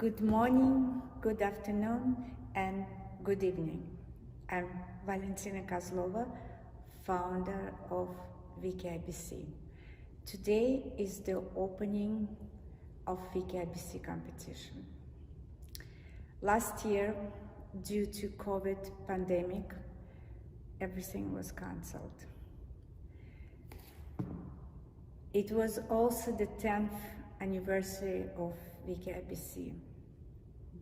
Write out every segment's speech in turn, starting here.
Good morning, good afternoon, and good evening. I'm Valentina Kozlova, founder of VKIBC. Today is the opening of VKIBC competition. Last year, due to COVID pandemic, everything was cancelled. It was also the 10th anniversary of VKIBC.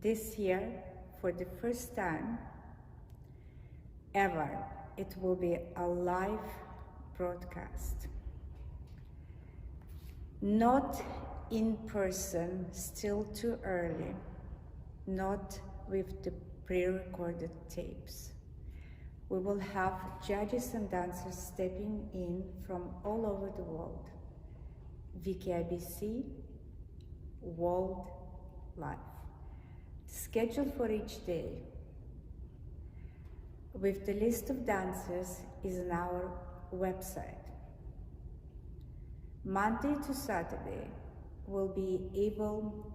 This year, for the first time ever, it will be a live broadcast. Not in person, still too early, not with the pre-recorded tapes. We will have judges and dancers stepping in from all over the world. VKIBC World Live. Schedule for each day with the list of dancers is on our website. Monday to Saturday will be able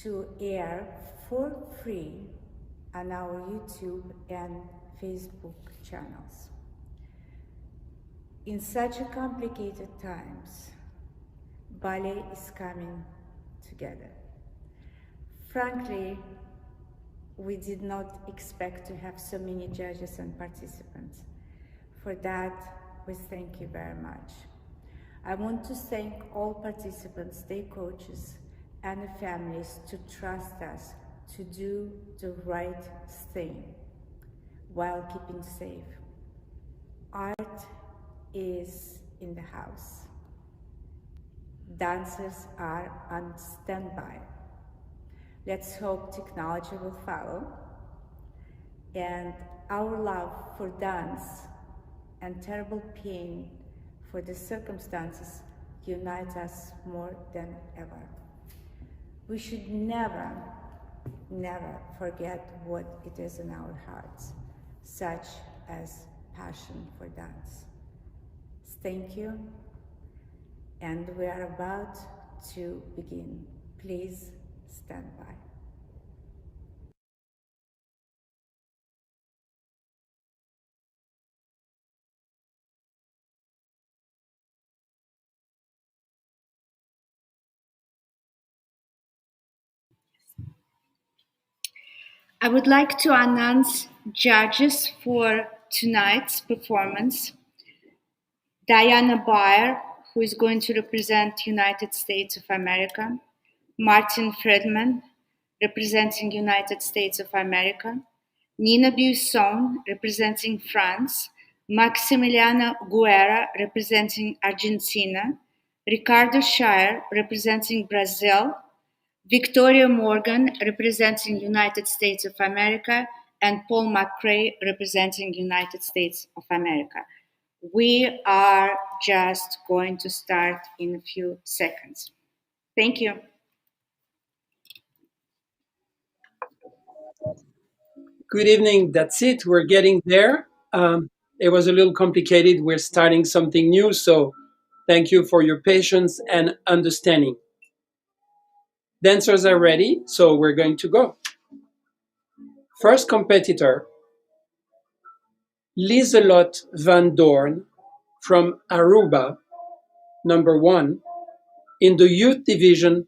to air for free on our YouTube and Facebook channels. In such a complicated times, ballet is coming together. Frankly, we did not expect to have so many judges and participants. For that, we thank you very much. I want to thank all participants, their coaches, and the families to trust us to do the right thing while keeping safe. Art is in the house. Dancers are on standby. Let's hope technology will follow, and our love for dance and terrible pain for the circumstances unite us more than ever. We should never, never forget what it is in our hearts, such as passion for dance. Thank you, and we are about to begin. Please stand by. I would like to announce judges for tonight's performance. Diana Bayer, who is going to represent United States of America. Martin Friedman, representing United States of America. Nina Buisson, representing France. Maximiliana Guerra, representing Argentina. Ricardo Shire, representing Brazil. Victoria Morgan, representing United States of America, and Paul McRae, representing United States of America. We are just going to start in a few seconds. Thank you. Good evening. That's it. We're getting there. It was a little complicated. We're starting something new, so thank you for your patience and understanding. Dancers are ready, so we're going to go. First competitor, Lieselot van Doorn from Aruba, number 1, in the youth division,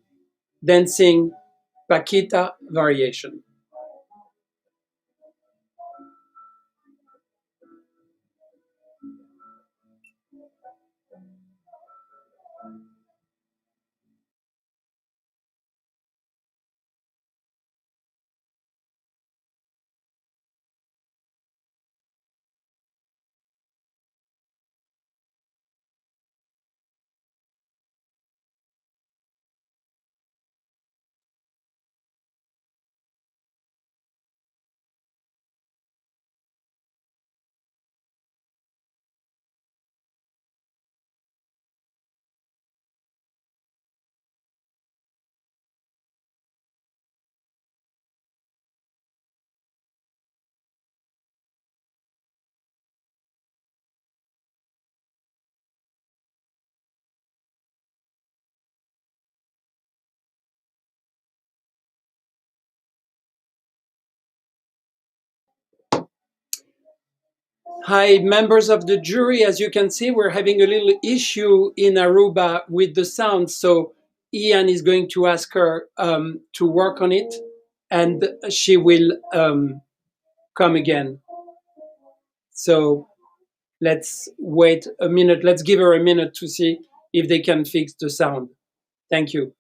dancing Paquita variation. Hi, members of the jury. As you can see, we're having a little issue in Aruba with the sound. So Ian is going to ask her to work on it, and she will come again. So let's wait a minute. Let's give her a minute to see if they can fix the sound. Thank you.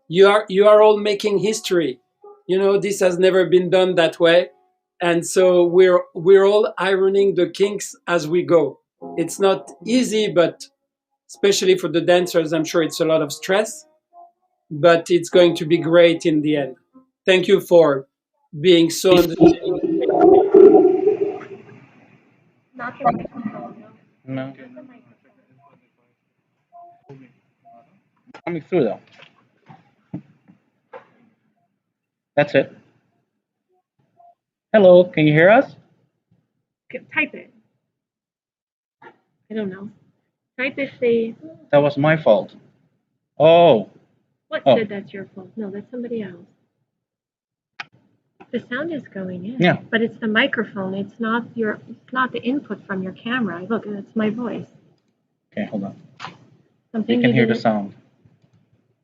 You are all making history. You know, this has never been done that way, and so we're all ironing the kinks as we go. It's not easy, but especially for the dancers, I'm sure it's a lot of stress, but it's going to be great in the end. Thank you for being so understanding. Not the microphone, no. No, Not the microphone. coming through though. That's it. Hello, can you hear us? Type it. I don't know. Type if they. That was my fault. Oh, What Oh. said that's your fault? No, that's somebody else. The sound is going in. Yeah. But it's the microphone. It's not your. It's not the input from your camera. Look, it's my voice. okay, hold on. Something You can hear the didn't- sound.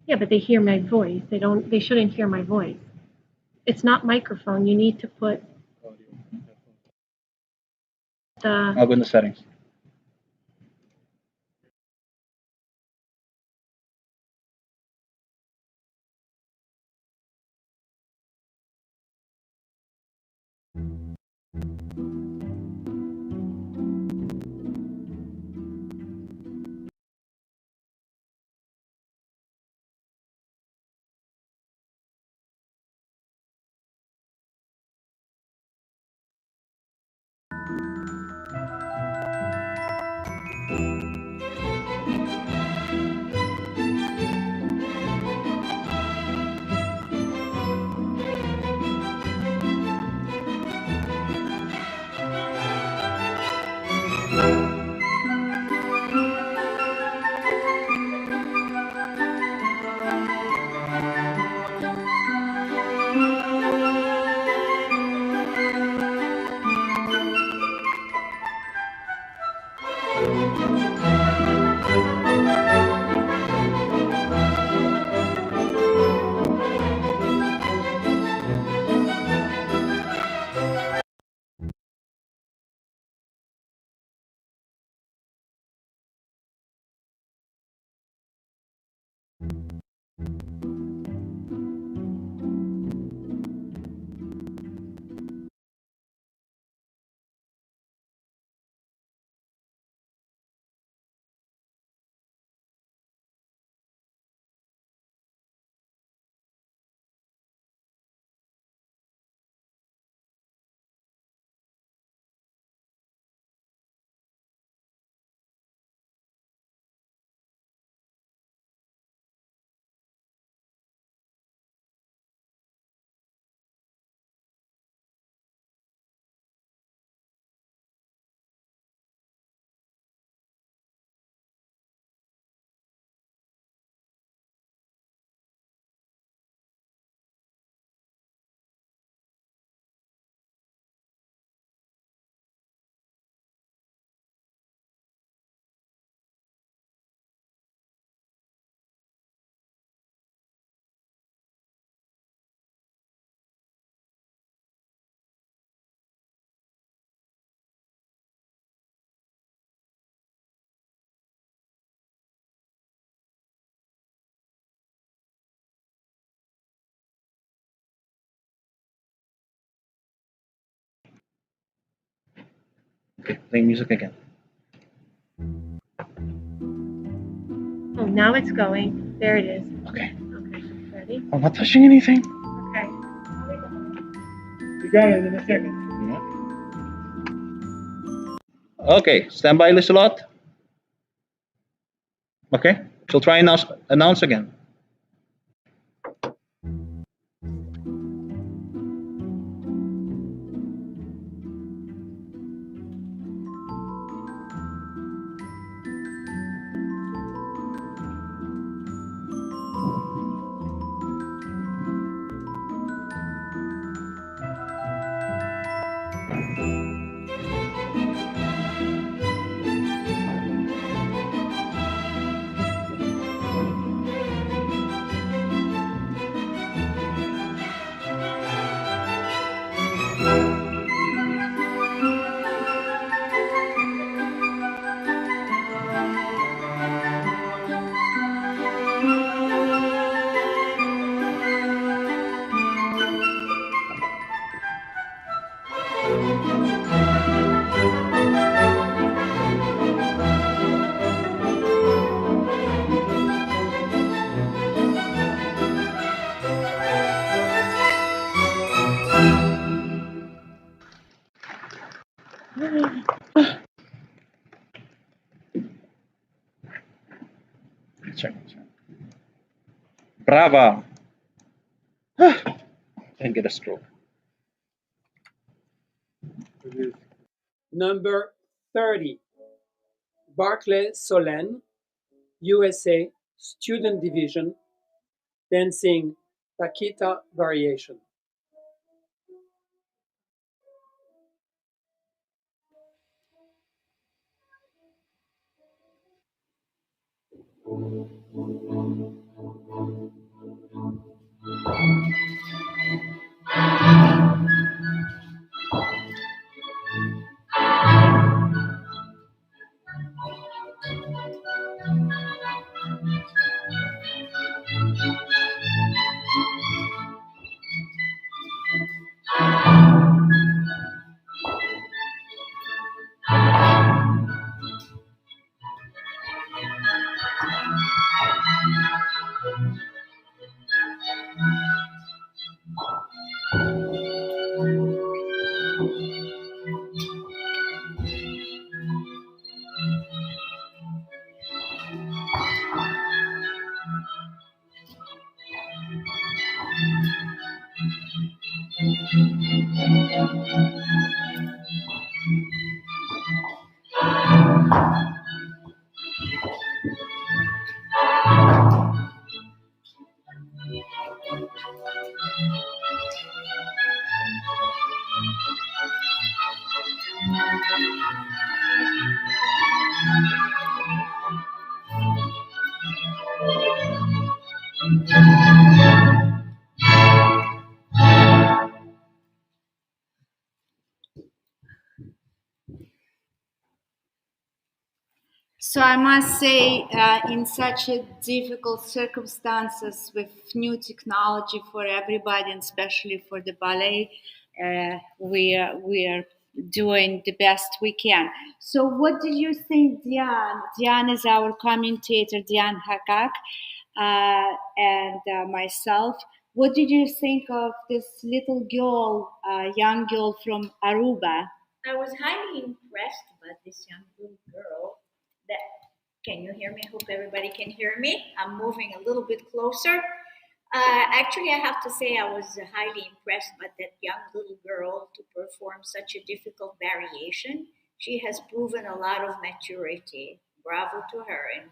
Yeah, but they hear my voice. They don't. They shouldn't hear my voice. It's not microphone. You need to put the. I'll go in the settings. Okay, play music again. Oh, now it's going. There it is. Okay. Okay. Ready? I'm not touching anything. Okay. You got it in a second. Okay, stand by, Liselot. Okay, she'll try and announce again. Sorry. Brava. And get a stroke. Number 30, Barclay Solène, USA, Student Division, dancing Paquita Variation. So I must say, in such a difficult circumstances with new technology for everybody, and especially for the ballet, we are doing the best we can. So, what did you think, Diane? Diane is our commentator, Diane Hakak, and myself. What did you think of this little girl, young girl from Aruba? I was highly impressed by this young little girl. That can you hear me? I hope everybody can hear me. I'm moving a little bit closer. Actually, I have to say I was highly impressed by that young little girl to perform such a difficult variation. She has proven a lot of maturity. Bravo to her, and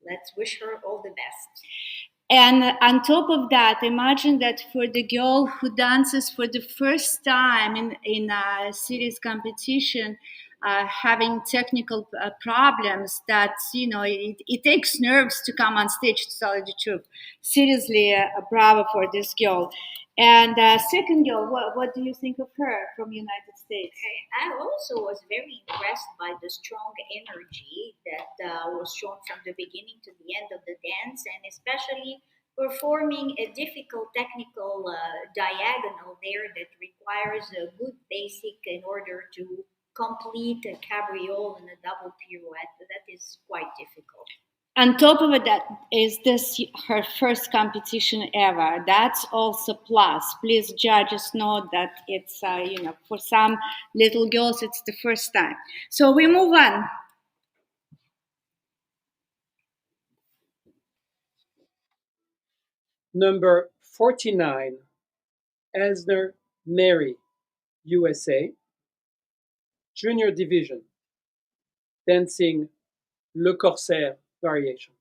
let's wish her all the best. And on top of that, imagine that for the girl who dances for the first time in a serious competition, having technical problems, that, it takes nerves to come on stage, to tell you the truth. Seriously, bravo for this girl. And second girl, what do you think of her from United States? I also was very impressed by the strong energy that was shown from the beginning to the end of the dance, and especially performing a difficult technical diagonal there that requires a good basic in order to complete a cabriole and a double pirouette. That is quite difficult. On top of it, that is this her first competition ever. That's also plus. Please, judges, know that it's for some little girls it's the first time. So we move on. Number 49, Elsner Mary, USA, Junior Division, dancing Le Corsaire Variation.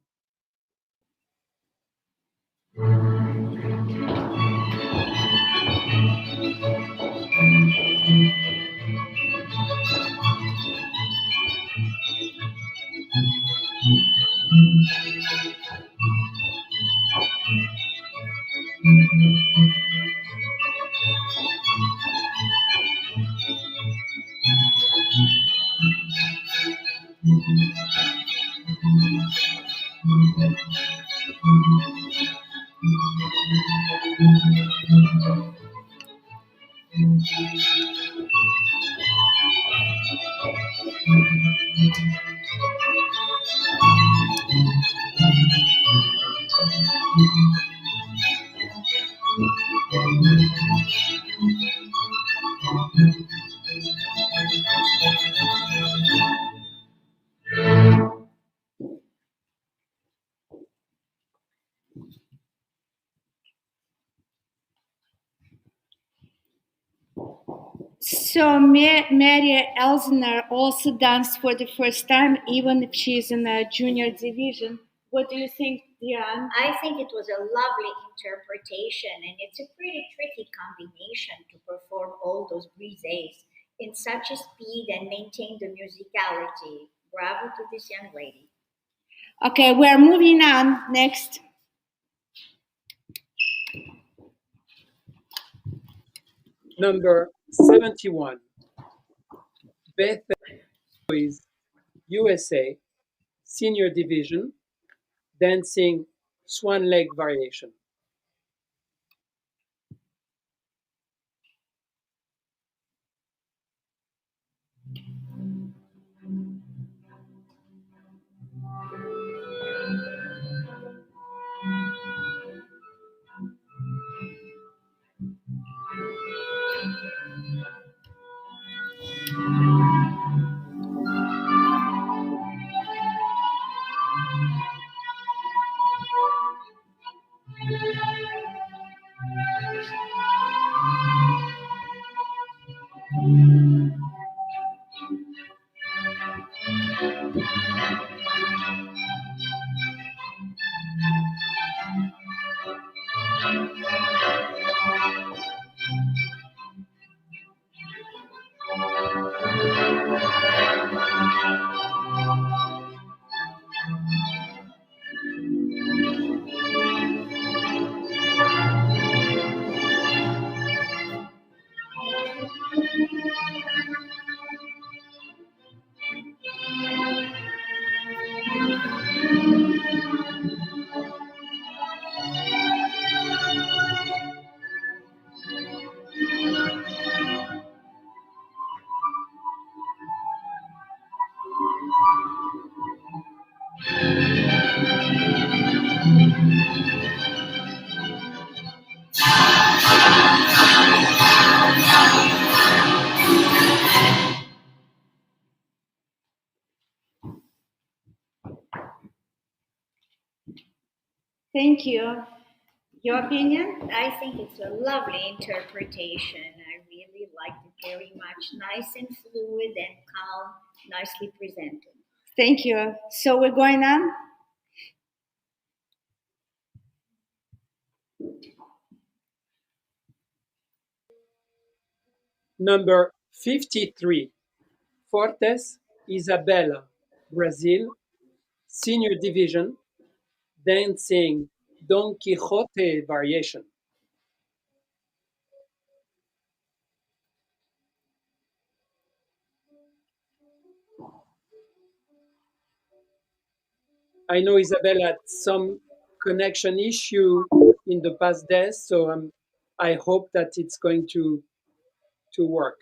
So Mary Elsner also danced for the first time, even if she's in a junior division. What do you think, Diane? I think it was a lovely interpretation, and it's a pretty tricky combination to perform all those brises in such a speed and maintain the musicality. Bravo to this young lady. Okay, we're moving on. Next. Number 71, Beth Louise, USA, Senior Division, dancing swan leg variation. Thank you. Your opinion? I think it's a lovely interpretation. I really liked it very much. Nice and fluid and calm, nicely presented. Thank you. So we're going on. Number 53, Fortes, Isabella, Brazil, Senior Division, dancing Don Quixote variation. I know Isabella had some connection issue in the past days, so I hope that it's going to work.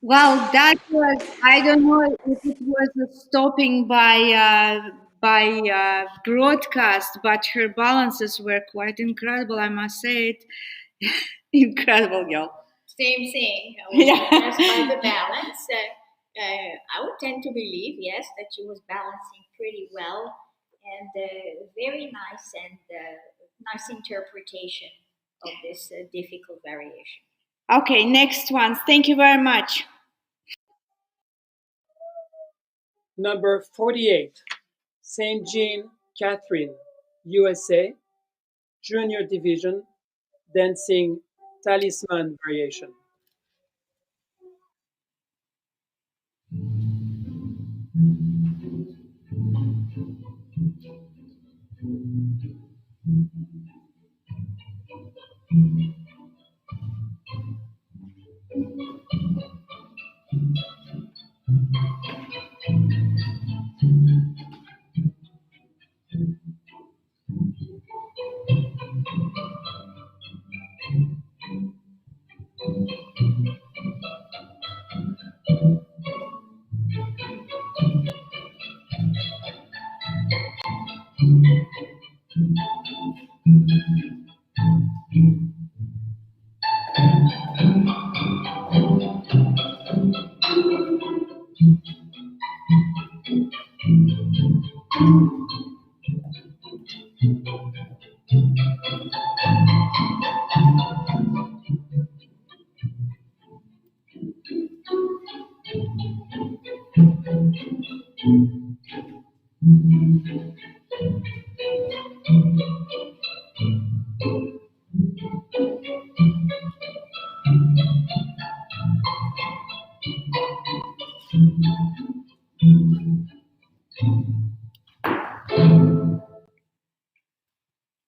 Well, that was, I don't know if it was a stopping by broadcast, but her balances were quite incredible, I must say it. Incredible girl. Same thing. I was Yeah. impressed by the balance. I would tend to believe, yes, that she was balancing pretty well, and very nice and nice interpretation of this difficult variation. Okay, next one. Thank you very much. Number 48, St. Jean Catherine, USA, Junior Division, dancing Talisman variation.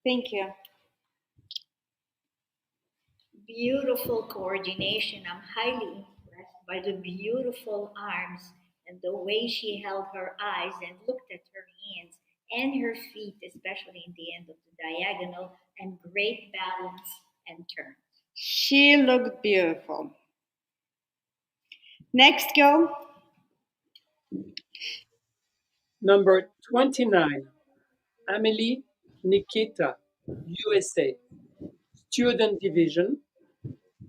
Thank you. Beautiful coordination. I'm highly impressed by the beautiful arms and the way she held her eyes and looked at her hands and her feet, especially in the end of the diagonal, and great balance and turn. She looked beautiful. Next girl. Number 29, Amelie Nikita, USA, Student Division,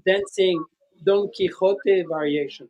dancing Don Quixote variation.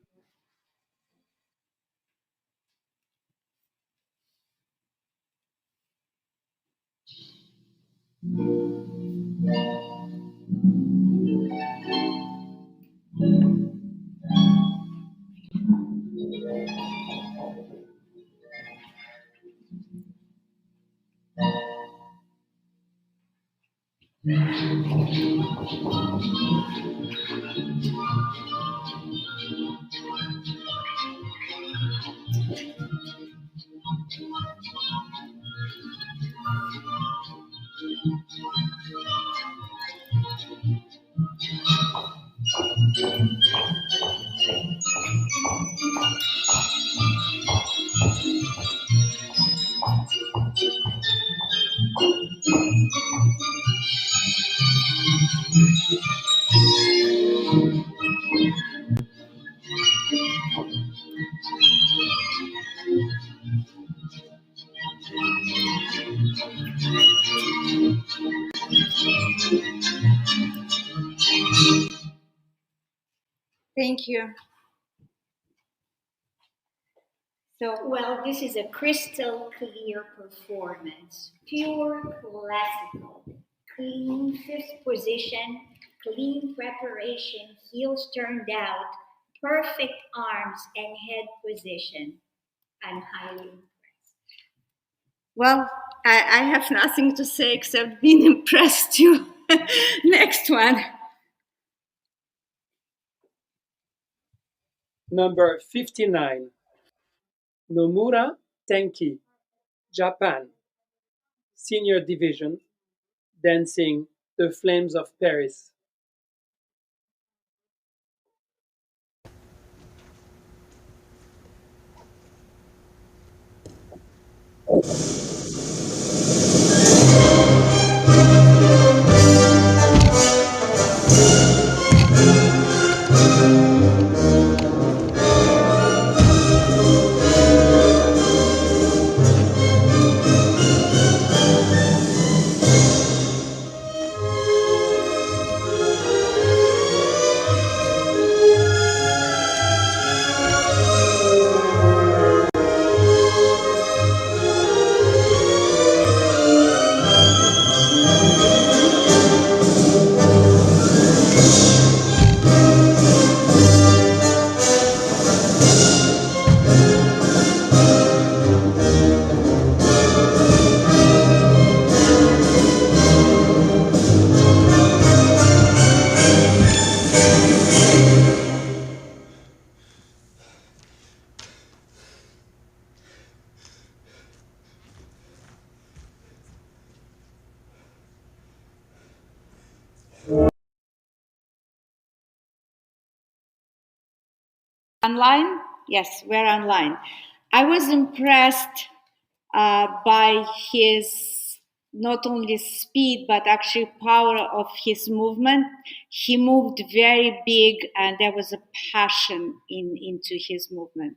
Thank you. So, Well, this is a crystal clear performance, pure classical, clean fifth position, clean preparation, heels turned out, perfect arms and head position. I'm highly impressed. well, I have nothing to say except being impressed too. Next one. Number 59, Nomura Tenki, Japan, Senior Division, dancing The Flames of Paris. Online? Yes, we're online. I was impressed by his not only speed but actually power of his movement. He moved very big, and there was a passion into his movement.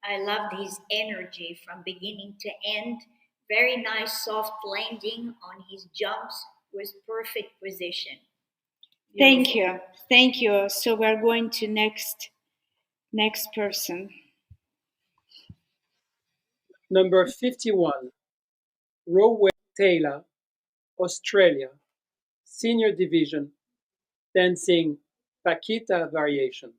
I loved his energy from beginning to end. Very nice soft landing on his jumps with perfect position. Thank you, thank you. So we're going to next person. Number 51, Rowell Taylor, Australia, Senior Division, dancing Paquita variation.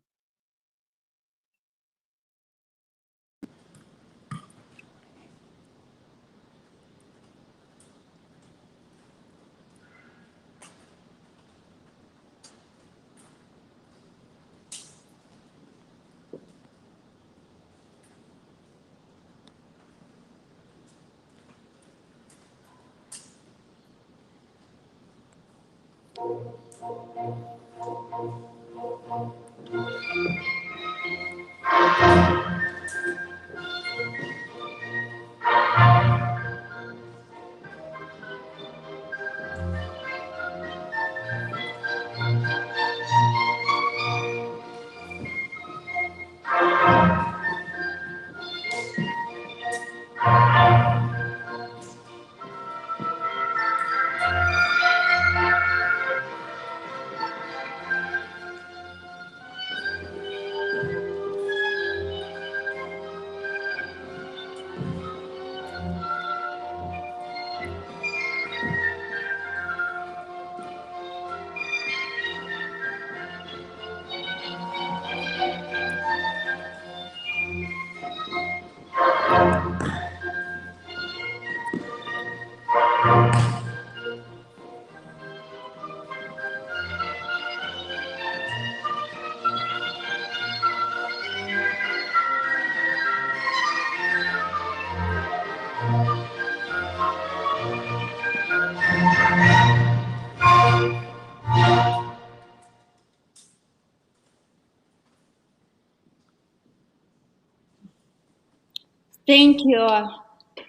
Thank you.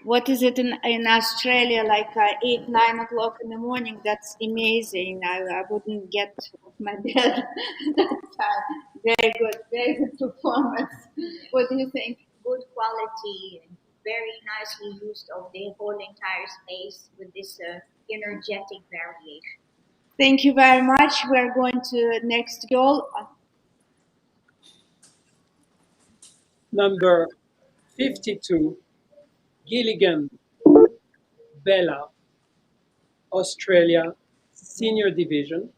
What is it in Australia, like 8, 9 o'clock in the morning? That's amazing. I wouldn't get off my bed that time. Very good performance. What do you think? Good quality and very nicely used of the whole entire space with this energetic variation. Thank you very much. We're going to next girl. Number 52, Gilligan, Bella, Australia, Senior Division,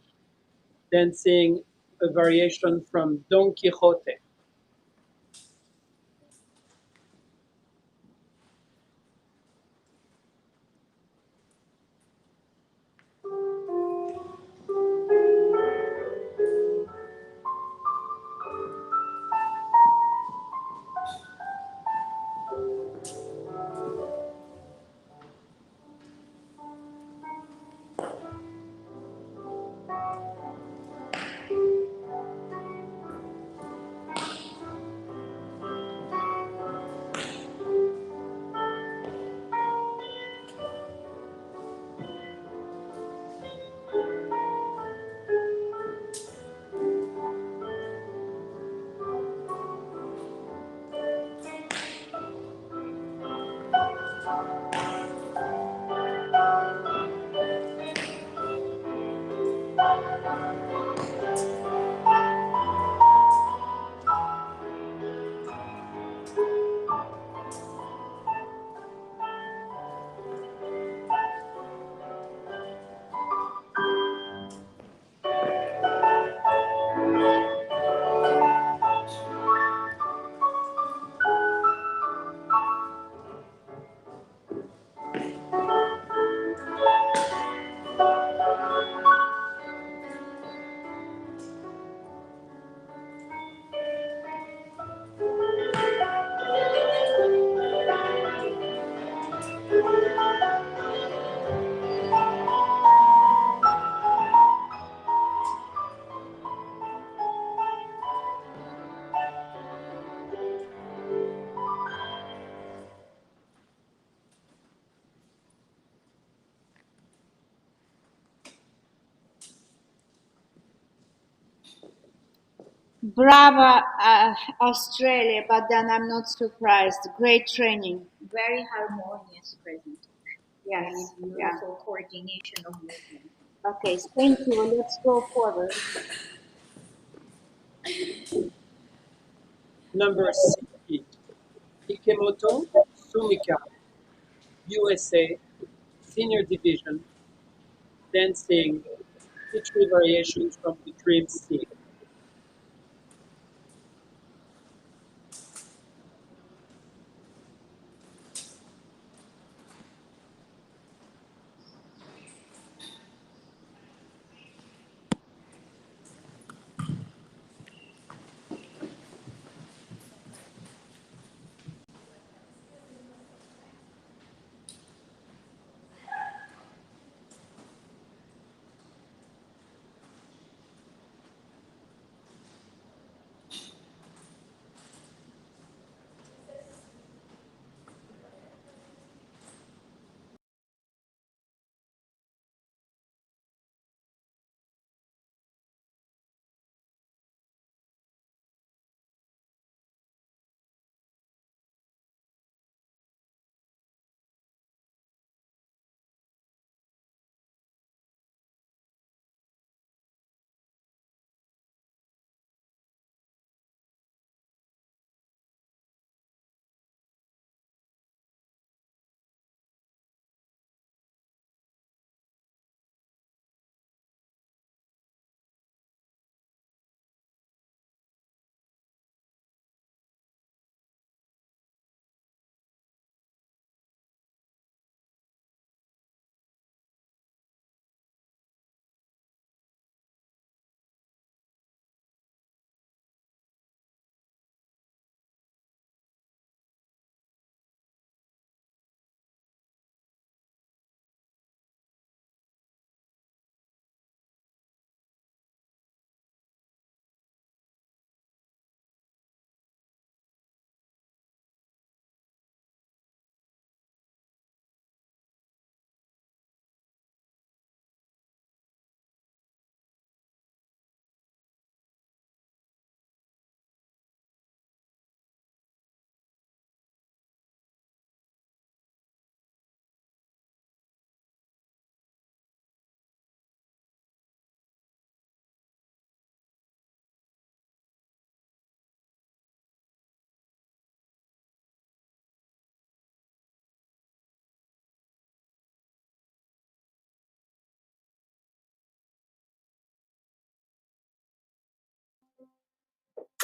dancing a variation from Don Quixote. Brava, Australia, but then I'm not surprised. Great training. Very harmonious presentation. Yes. Very Yeah. beautiful coordination of movement. Okay, thank you. Let's go forward. Number 60, Ikemoto Sumika, USA, Senior Division, dancing feature variations from the Dream Scene.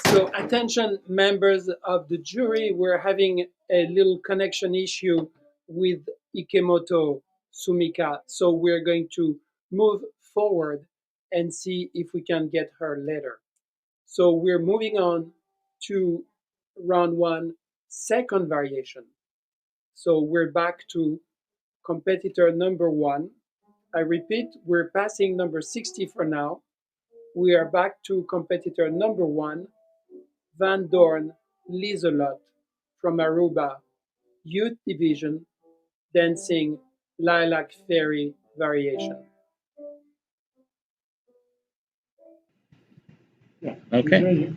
So attention members of the jury, we're having a little connection issue with Ikemoto Sumika. So we're going to move forward and see if we can get her later. So we're moving on to round one, second variation. So we're back to competitor number one. I repeat, we're passing number 60 for now. We are back to competitor number one, Van Dorn Lieselot from Aruba, Youth Division, dancing Lilac Fairy variation. Okay.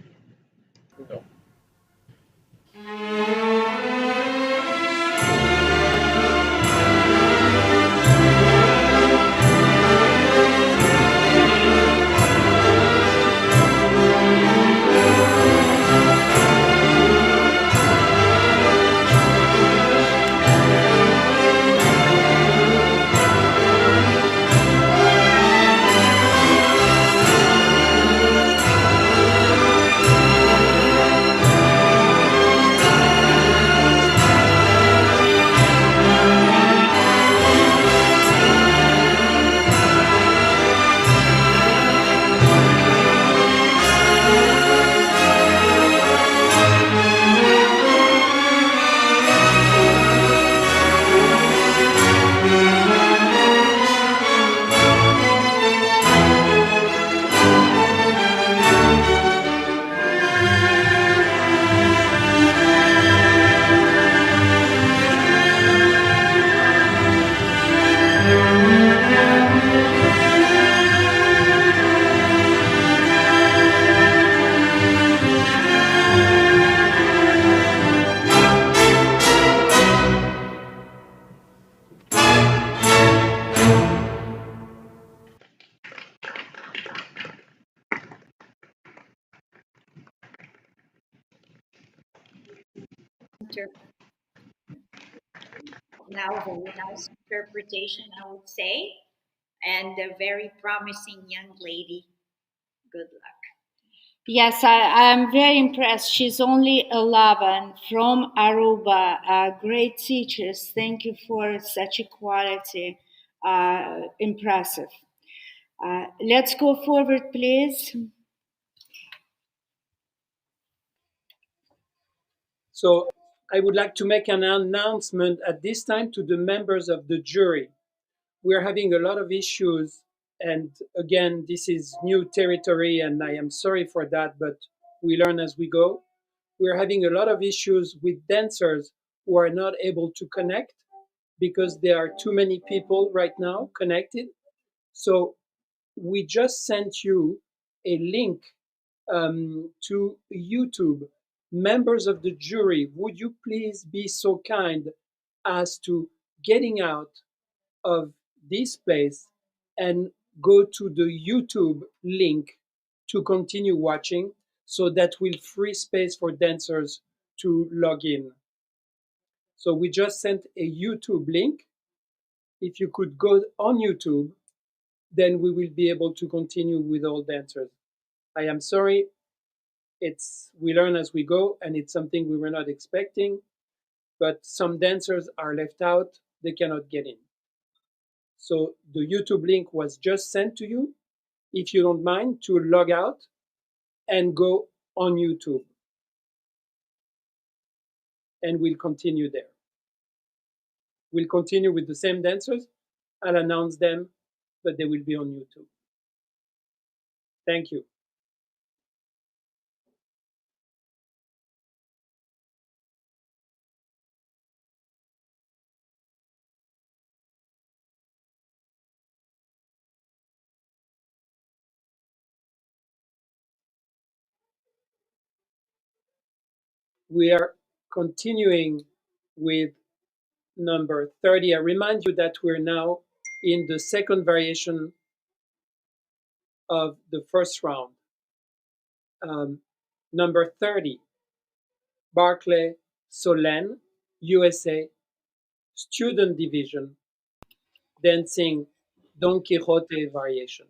now very nice interpretation, I would say, and a very promising young lady. Good luck. Yes, I'm very impressed. She's only 11 from Aruba. Great teachers. Thank you for such a quality. Impressive. Let's go forward, please. So I would like to make an announcement at this time to the members of the jury. We're having a lot of issues, and again, this is new territory, and I am sorry for that, but we learn as we go. We're having a lot of issues with dancers who are not able to connect because there are too many people right now connected. So we just sent you a link to YouTube. Members of the jury, would you please be so kind as to getting out of this place and go to the YouTube link to continue watching so that will free space for dancers to log in. So we just sent a YouTube link. If you could go on YouTube, then we will be able to continue with all dancers. I am sorry, we learn as we go, and it's something we were not expecting, but some dancers are left out, they cannot get in. So the YouTube link was just sent to you. If you don't mind to log out and go on YouTube, and we'll continue there. We'll continue with the same dancers. I'll announce them, but they will be on YouTube. Thank you. We are continuing with number 30. I remind you that we're now in the second variation of the first round. Number 30, Barclay Solène, USA, Student Division, dancing Don Quixote variation.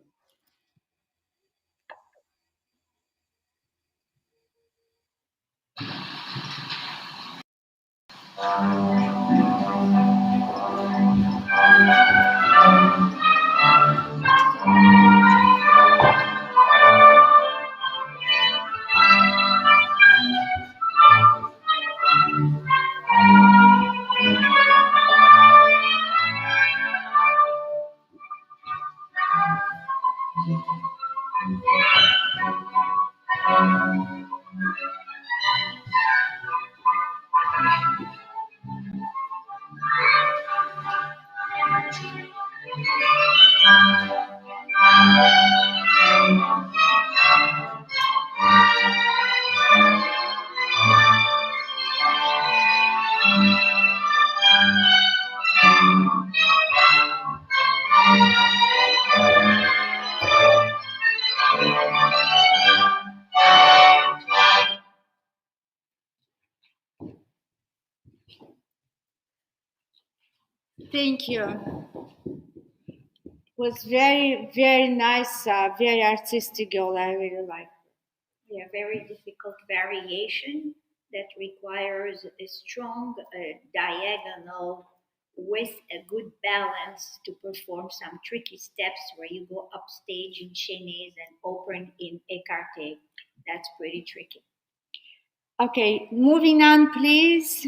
Thank you. It was very, very nice, very artistic girl. I really like. Yeah, very difficult variation that requires a strong diagonal with a good balance to perform some tricky steps where you go upstage in chaînés and open in écarté. That's pretty tricky. Okay, moving on, please.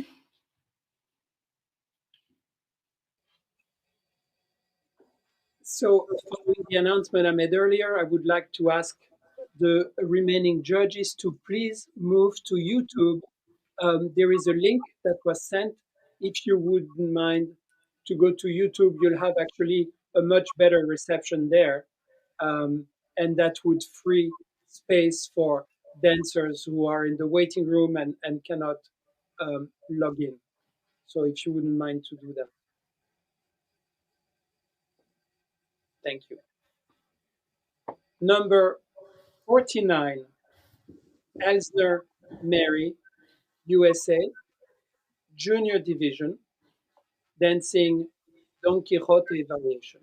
So, following the announcement I made earlier, I would like to ask the remaining judges to please move to YouTube. There is a link that was sent. If you wouldn't mind to go to YouTube, you'll have actually a much better reception there. And that would free space for dancers who are in the waiting room and cannot log in. So, if you wouldn't mind to do that. Thank you. Number 49, Elsner Mary, USA, Junior Division, dancing Don Quixote variation.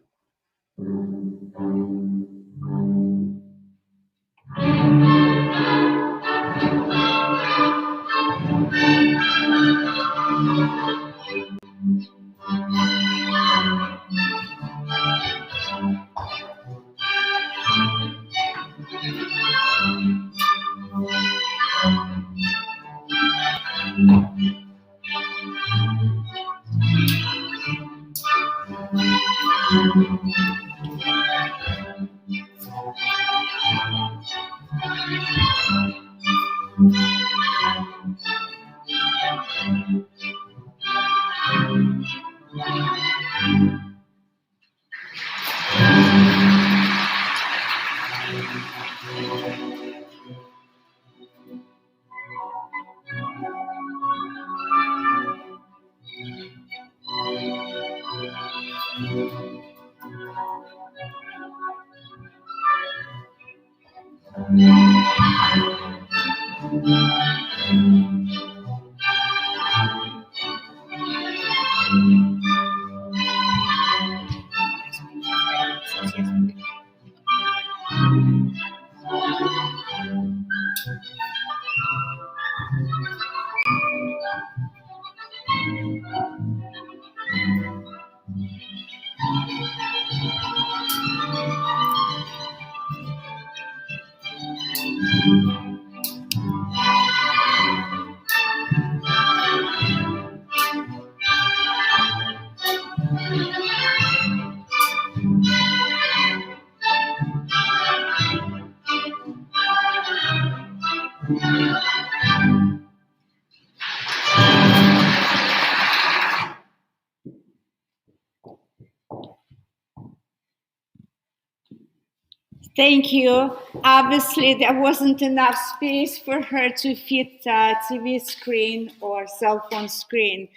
Thank you. Obviously, there wasn't enough space for her to fit a TV screen or cell phone screen,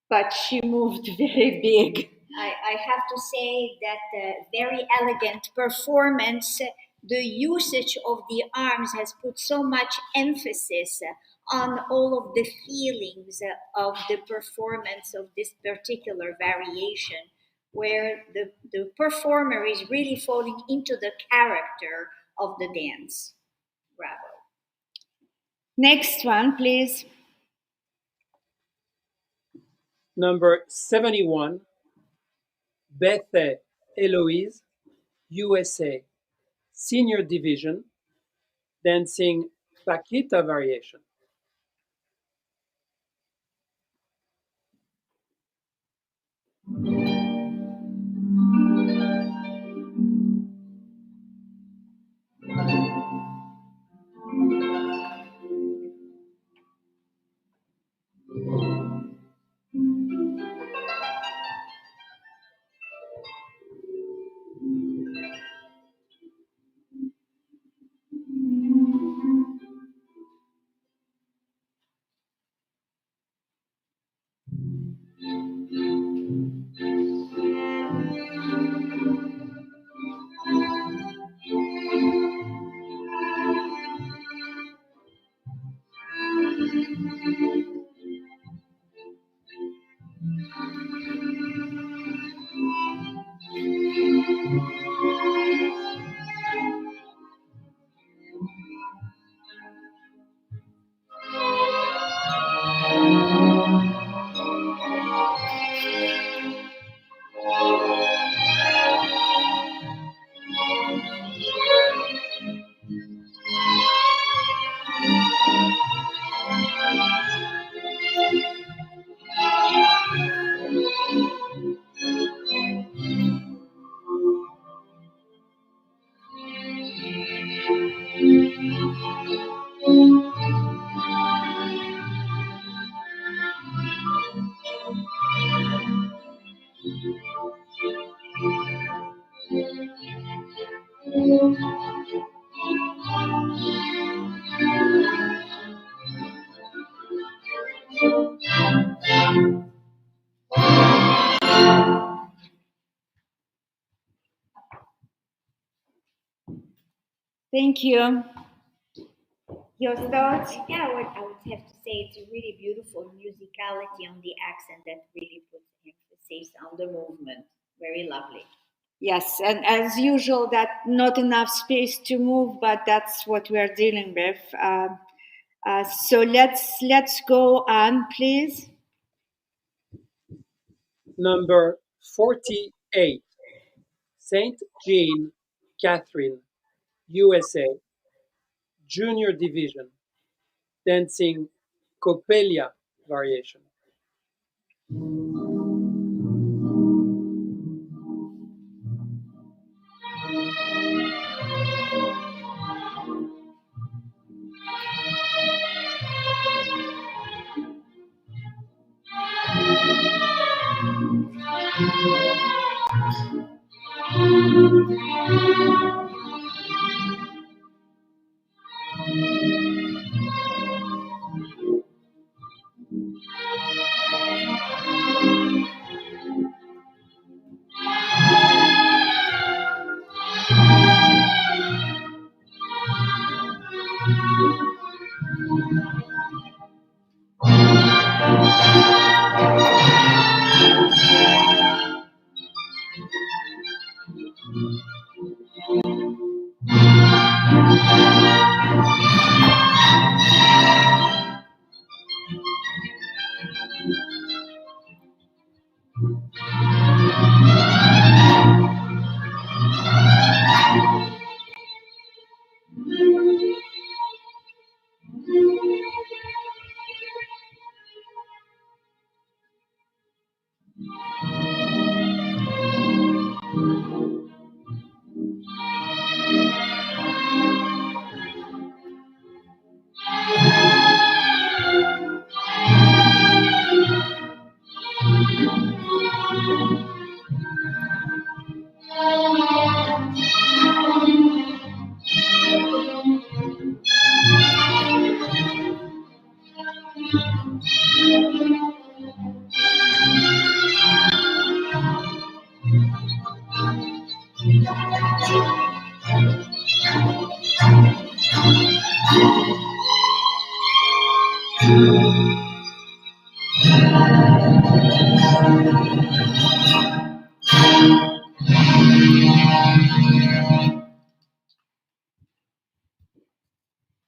but she moved very big. I have to say that very elegant performance, the usage of the arms has put so much emphasis on all of the feelings of the performance of this particular variation, where the performer is really falling into the character of the dance. Bravo. Next one, please. Number 71, Bethe Eloise, USA, Senior Division, dancing Paquita variation. Thank you. Your thoughts? Yeah, I would have to say it's a really beautiful musicality on the accent that really puts emphasis on the movement. Very lovely. Yes, and as usual, that not enough space to move, but that's what we are dealing with. So let's go on, please. Number 48, Saint Jean Catherine, USA, Junior Division, dancing Coppelia variation.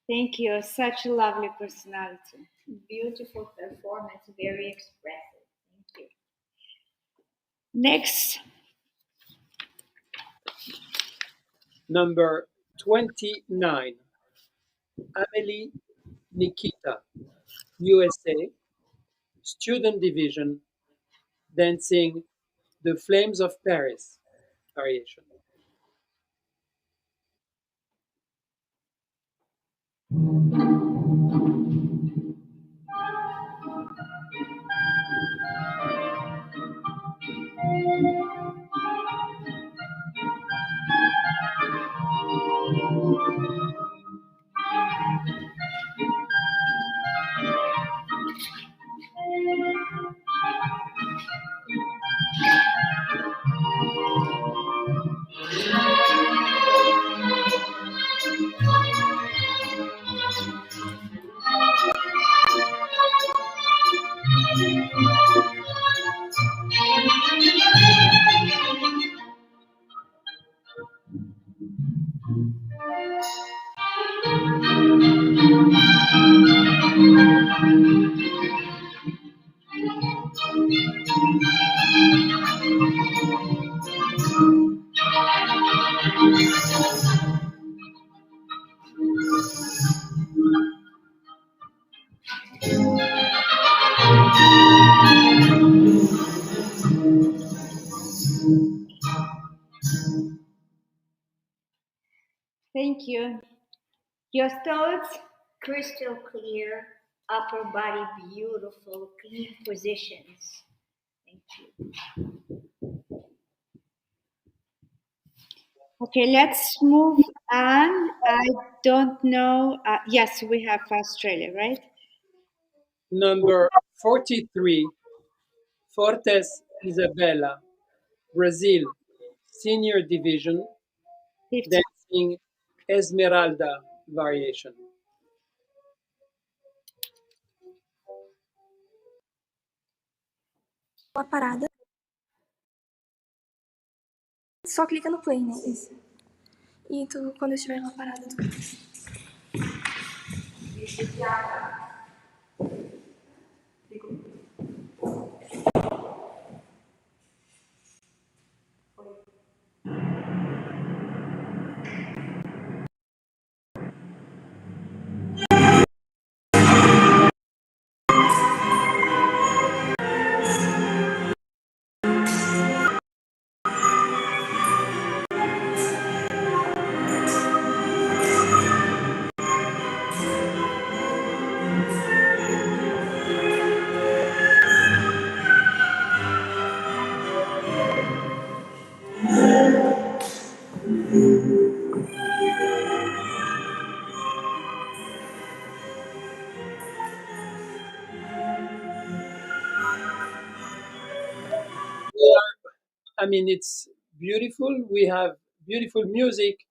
Thank you. Such a lovely personality. Beautiful performance, very expressive. Thank you. Next, Number 29, Amelie Nikita, USA, Student Division, dancing The Flames of Paris variation. thank you. Your thoughts? Crystal clear, upper body beautiful, clean positions. Thank you. Okay, let's move on. I don't know. Yes, we have Australia, right? Number 43, Fortes Isabella, Brazil, Senior Division, 50. dancing Esmeralda variation. uma parada. Só clica no play, né? Isso. E tu, quando eu estiver numa parada, tu... I mean, it's beautiful. We have beautiful music,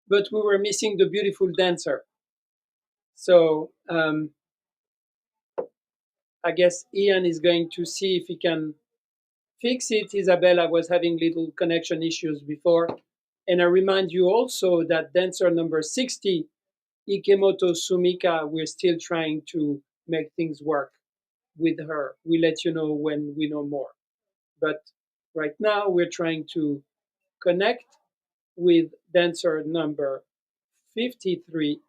but we were missing the beautiful dancer. So I guess Ian is going to see if he can fix it. Isabella was having little connection issues before. And I remind you also that dancer number 60, Ikemoto Sumika, we're still trying to make things work with her. We'll let you know when we know more. But right now, we're trying to connect with dancer number 53,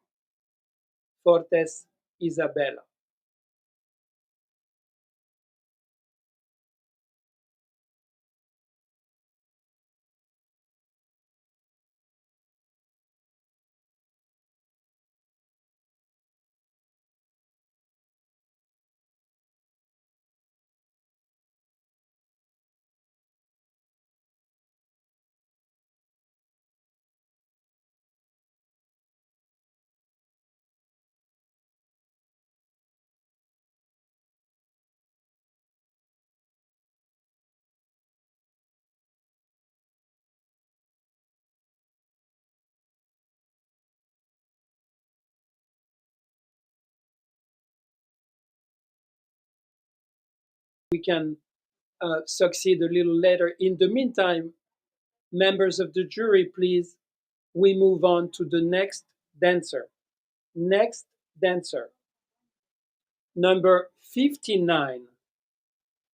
Fortes Isabella. We can succeed a little later. In the meantime, members of the jury, please, we move on to the next dancer. Next dancer, number 59,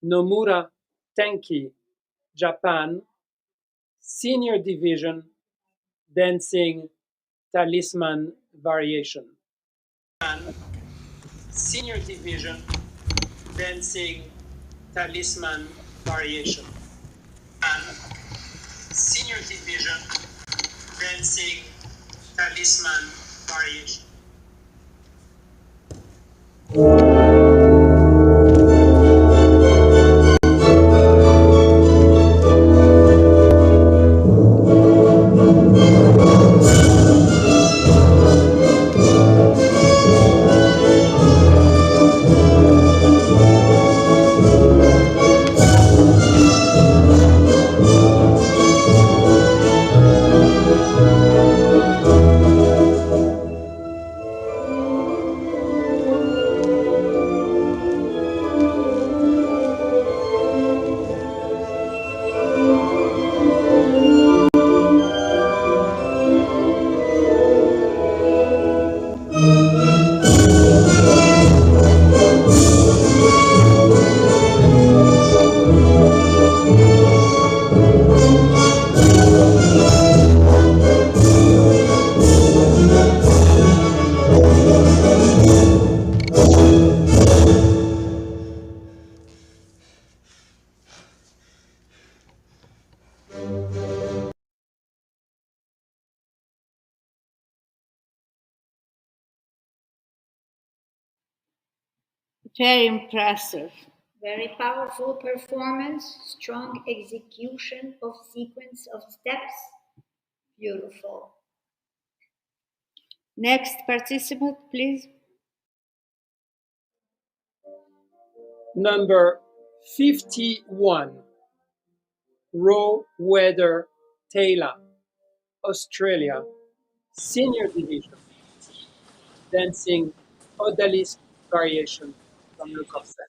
Nomura Tenki, Japan, senior division, dancing talisman variation. Senior division, dancing talisman variation. Senior division, dancing talisman variation. Very impressive. Very powerful performance, strong execution of sequence of steps. Beautiful. Next participant, please. Number 51, Raw Weather Taylor, Australia, senior division, dancing odalisque variation from Le Corset.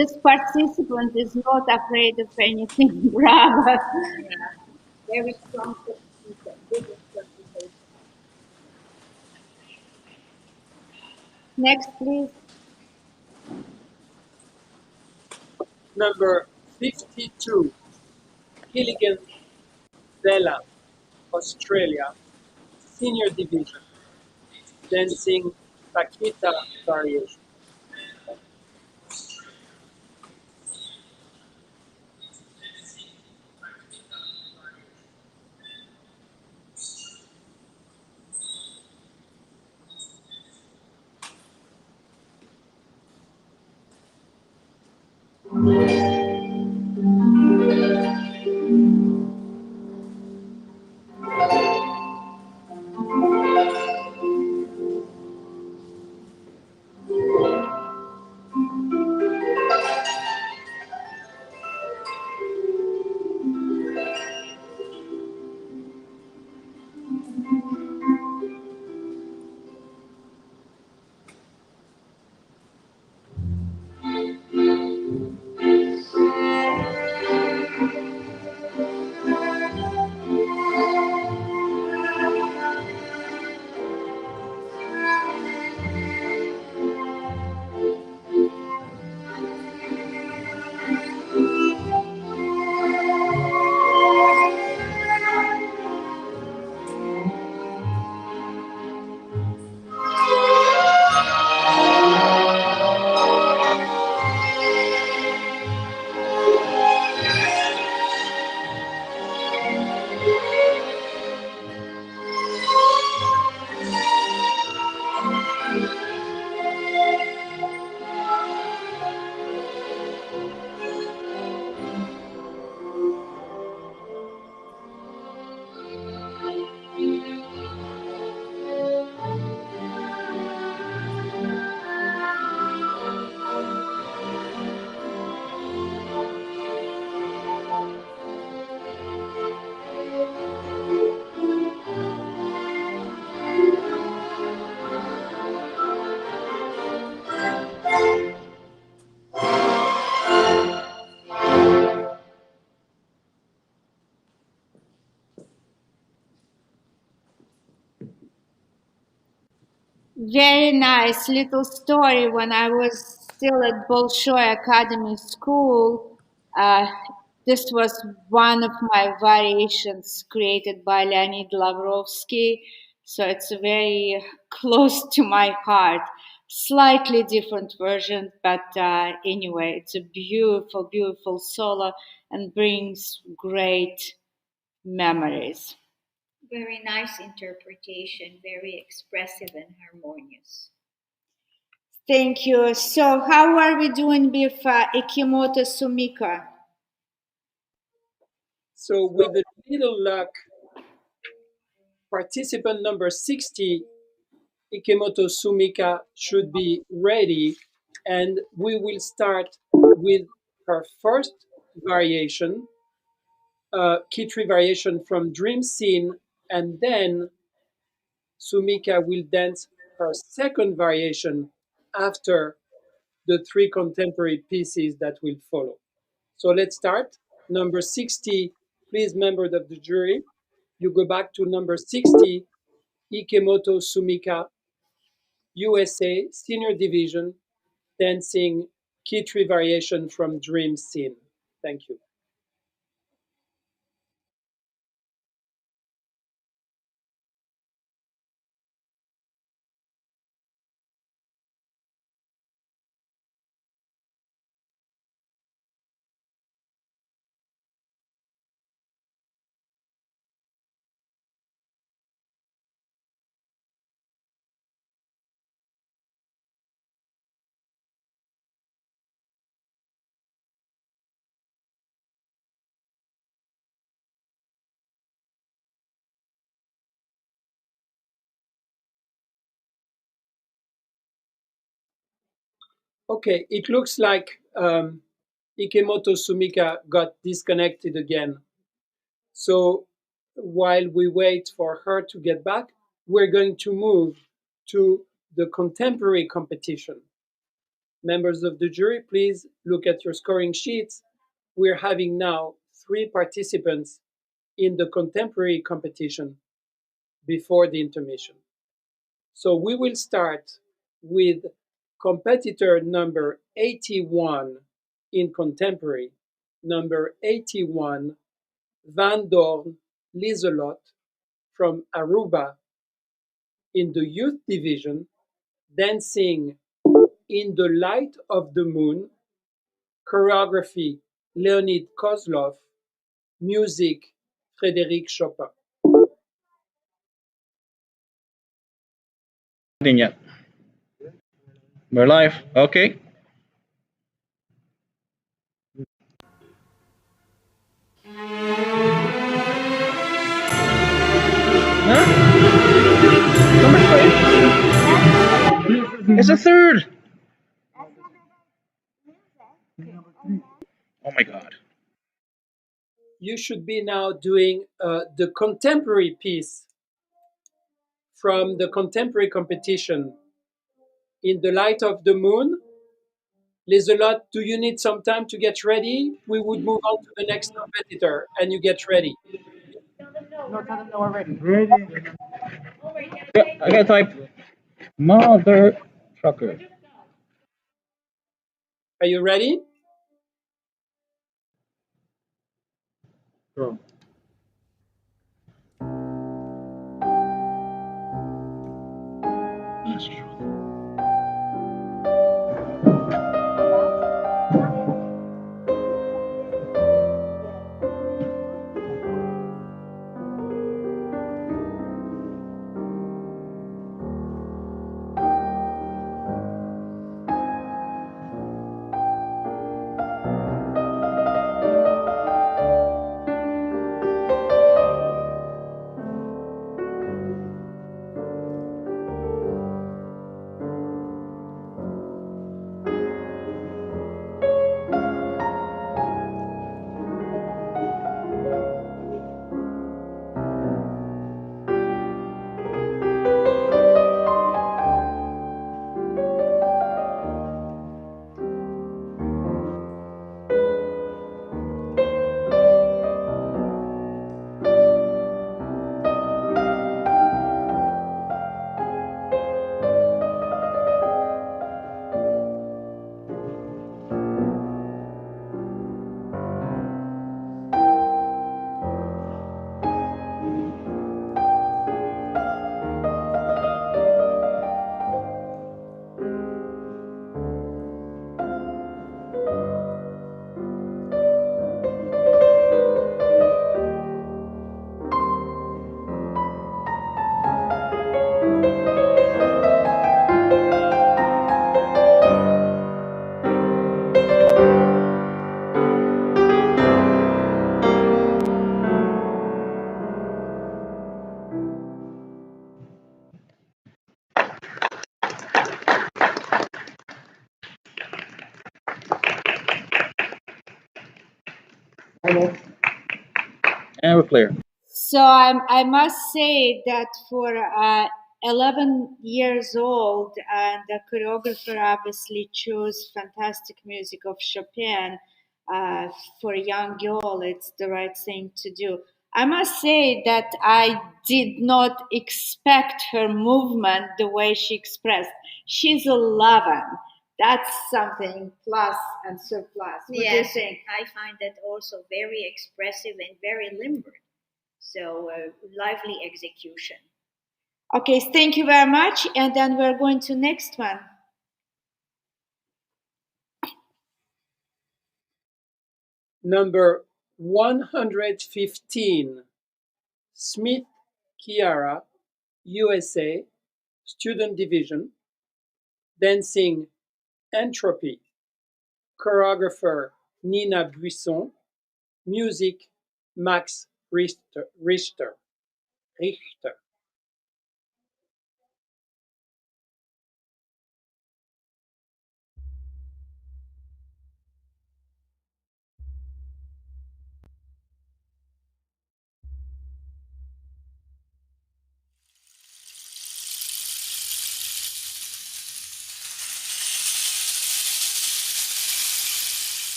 This participant is not afraid of anything. Bravo. Yeah. Very strong participation. Biggest participation. Next, please. Number 52, Gilligan Della, Australia, Senior Division, dancing Paquita variation. Very nice little story. When I was still at Bolshoi Academy School, uh, this was one of my variations created by Leonid Lavrovsky. So it's very close to my heart. Slightly different version, but anyway, it's a beautiful, beautiful solo and brings great memories. Very nice interpretation. Very expressive and harmonious. Thank you. So, how are we doing with Ikimoto Sumika? So with a little luck, participant number 60, Ikemoto Sumika, should be ready, and we will start with her first variation, Kitri variation from Dream Scene, and then Sumika will dance her second variation after the three contemporary pieces that will follow. So let's start. Number 60, please, members of the jury, you go back to number 60, Ikemoto Sumika, USA, Senior Division, dancing Kitri variation from Dream Scene. Thank you. Okay, it looks like Ikemoto Sumika got disconnected again. So while we wait for her to get back, we're going to move to the contemporary competition. Members of the jury, please look at your scoring sheets. We're having now 3 participants in the contemporary competition before the intermission. So we will start with competitor number 81 in contemporary, number 81, Van Dorn Lieselot from Aruba in the youth division, dancing in the light of the moon, choreography Leonid Kozlov, music Frédéric Chopin. Yet. We're live. Okay. Huh? Number 3. It's a third. Oh my God. You should be now doing the contemporary piece from the contemporary competition. In the light of the moon, Lieselot, do you need some time to get ready? We would move on to the next competitor and you get ready. No, tell them no already. Ready. Yeah, I gotta type mother trucker. Are you ready? Bro. And we're clear. So I must say that for 11 years old, and the choreographer obviously chose fantastic music of Chopin for a young girl. It's the right thing to do. I must say that I did not expect her movement the way she expressed. She's 11. That's something plus and surplus. What do you think? I find that also very expressive and very limber. So lively execution. Okay, thank you very much. And then we're going to next one. Number 115, Smith Kiara, USA, Student Division, dancing Entropy, choreographer Nina Buisson, music Max Richter.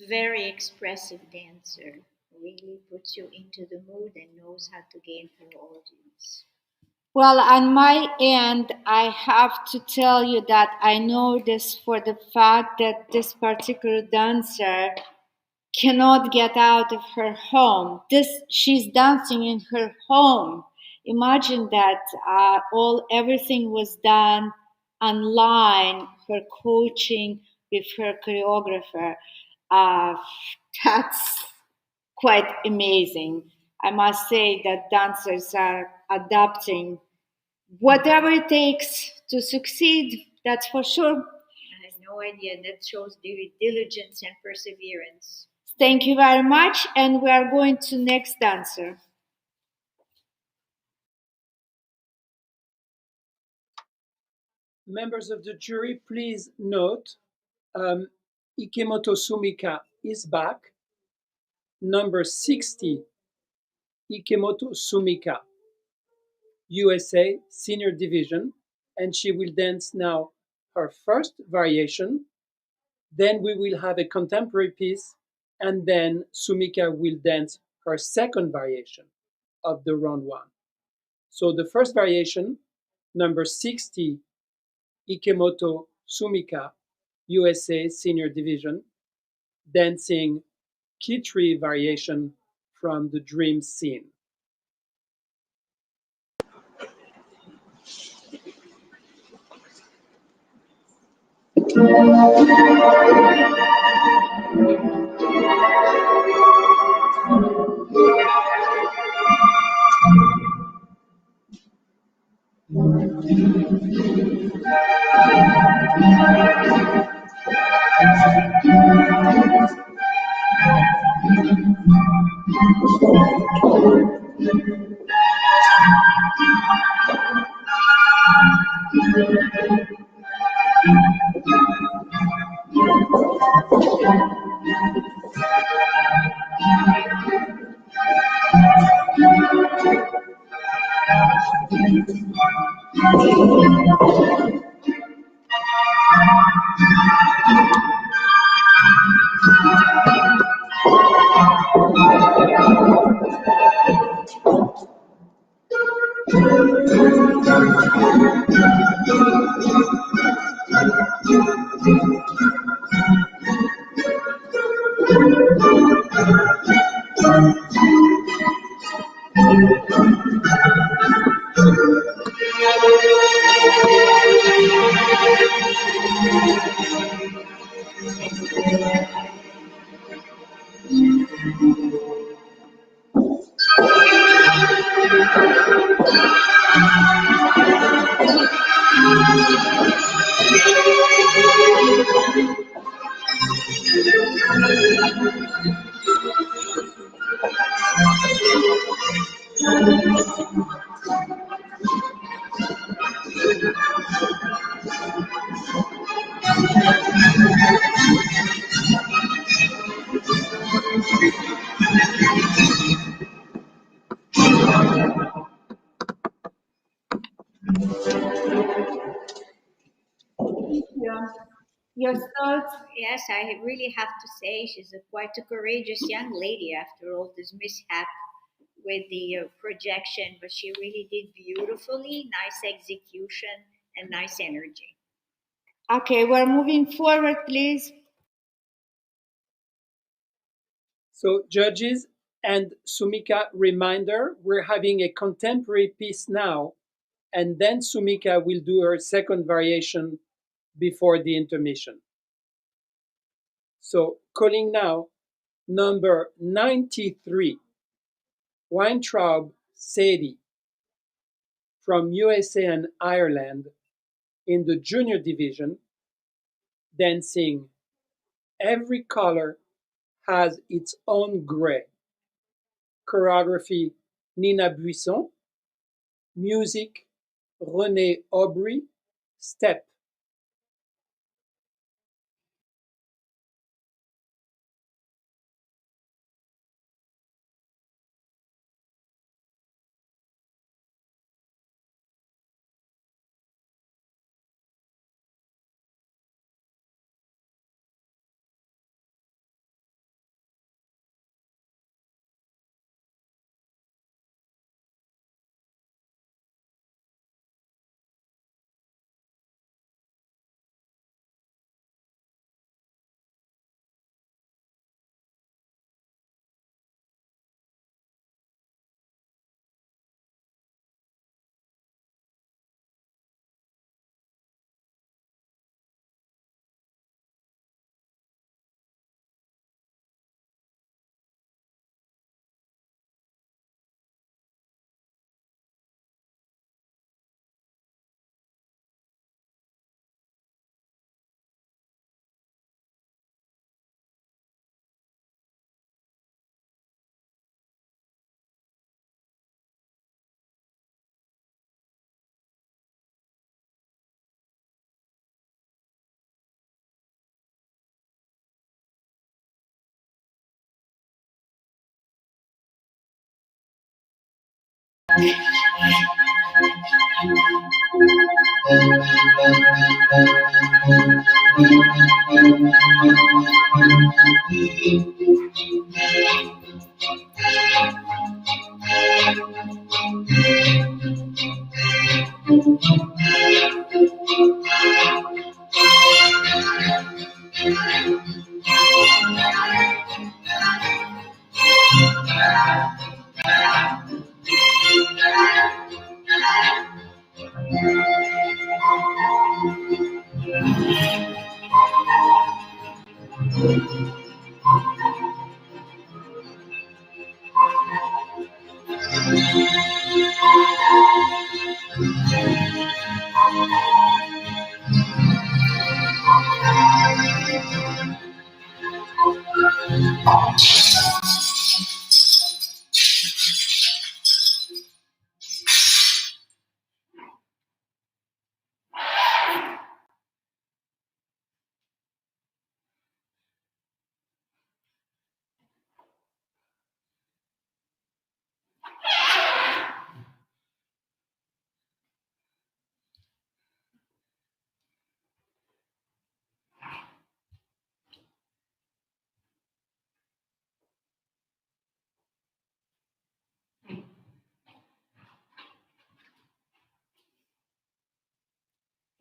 Very expressive dancer. Really puts you into the mood and knows how to gain her audience. Well, on my end, I have to tell you that I know this for the fact that this particular dancer cannot get out of her home. She's dancing in her home. Imagine that everything was done online. Her coaching with her choreographer. Uh, that's quite amazing. I must say that dancers are adapting whatever it takes to succeed. That's for sure. I had no idea. That shows diligence and perseverance. Thank you very much, and we are going to next dancer. Members of the jury, please note Ikemoto Sumika is back. Number 60, Ikemoto Sumika, USA Senior Division, and she will dance now her first variation. Then we will have a contemporary piece, and then Sumika will dance her second variation of the round one. So the first variation, number 60, Ikemoto Sumika, USA Senior Division, dancing Kitri variation from the dream scene. Yeah. Your thoughts? Yes, I really have to say she's quite a courageous young lady after all this mishap with the projection, but she really did beautifully, nice execution, and nice energy. Okay, we're moving forward, please. So, judges and Sumika, reminder, we're having a contemporary piece now, and then Sumika will do her second variation before the intermission. So, calling now number 93, Weintraub Sadie from USA and Ireland in the junior division, dancing Every Color Has Its Own Gray. Choreography Nina Buisson. Music René Aubry. Step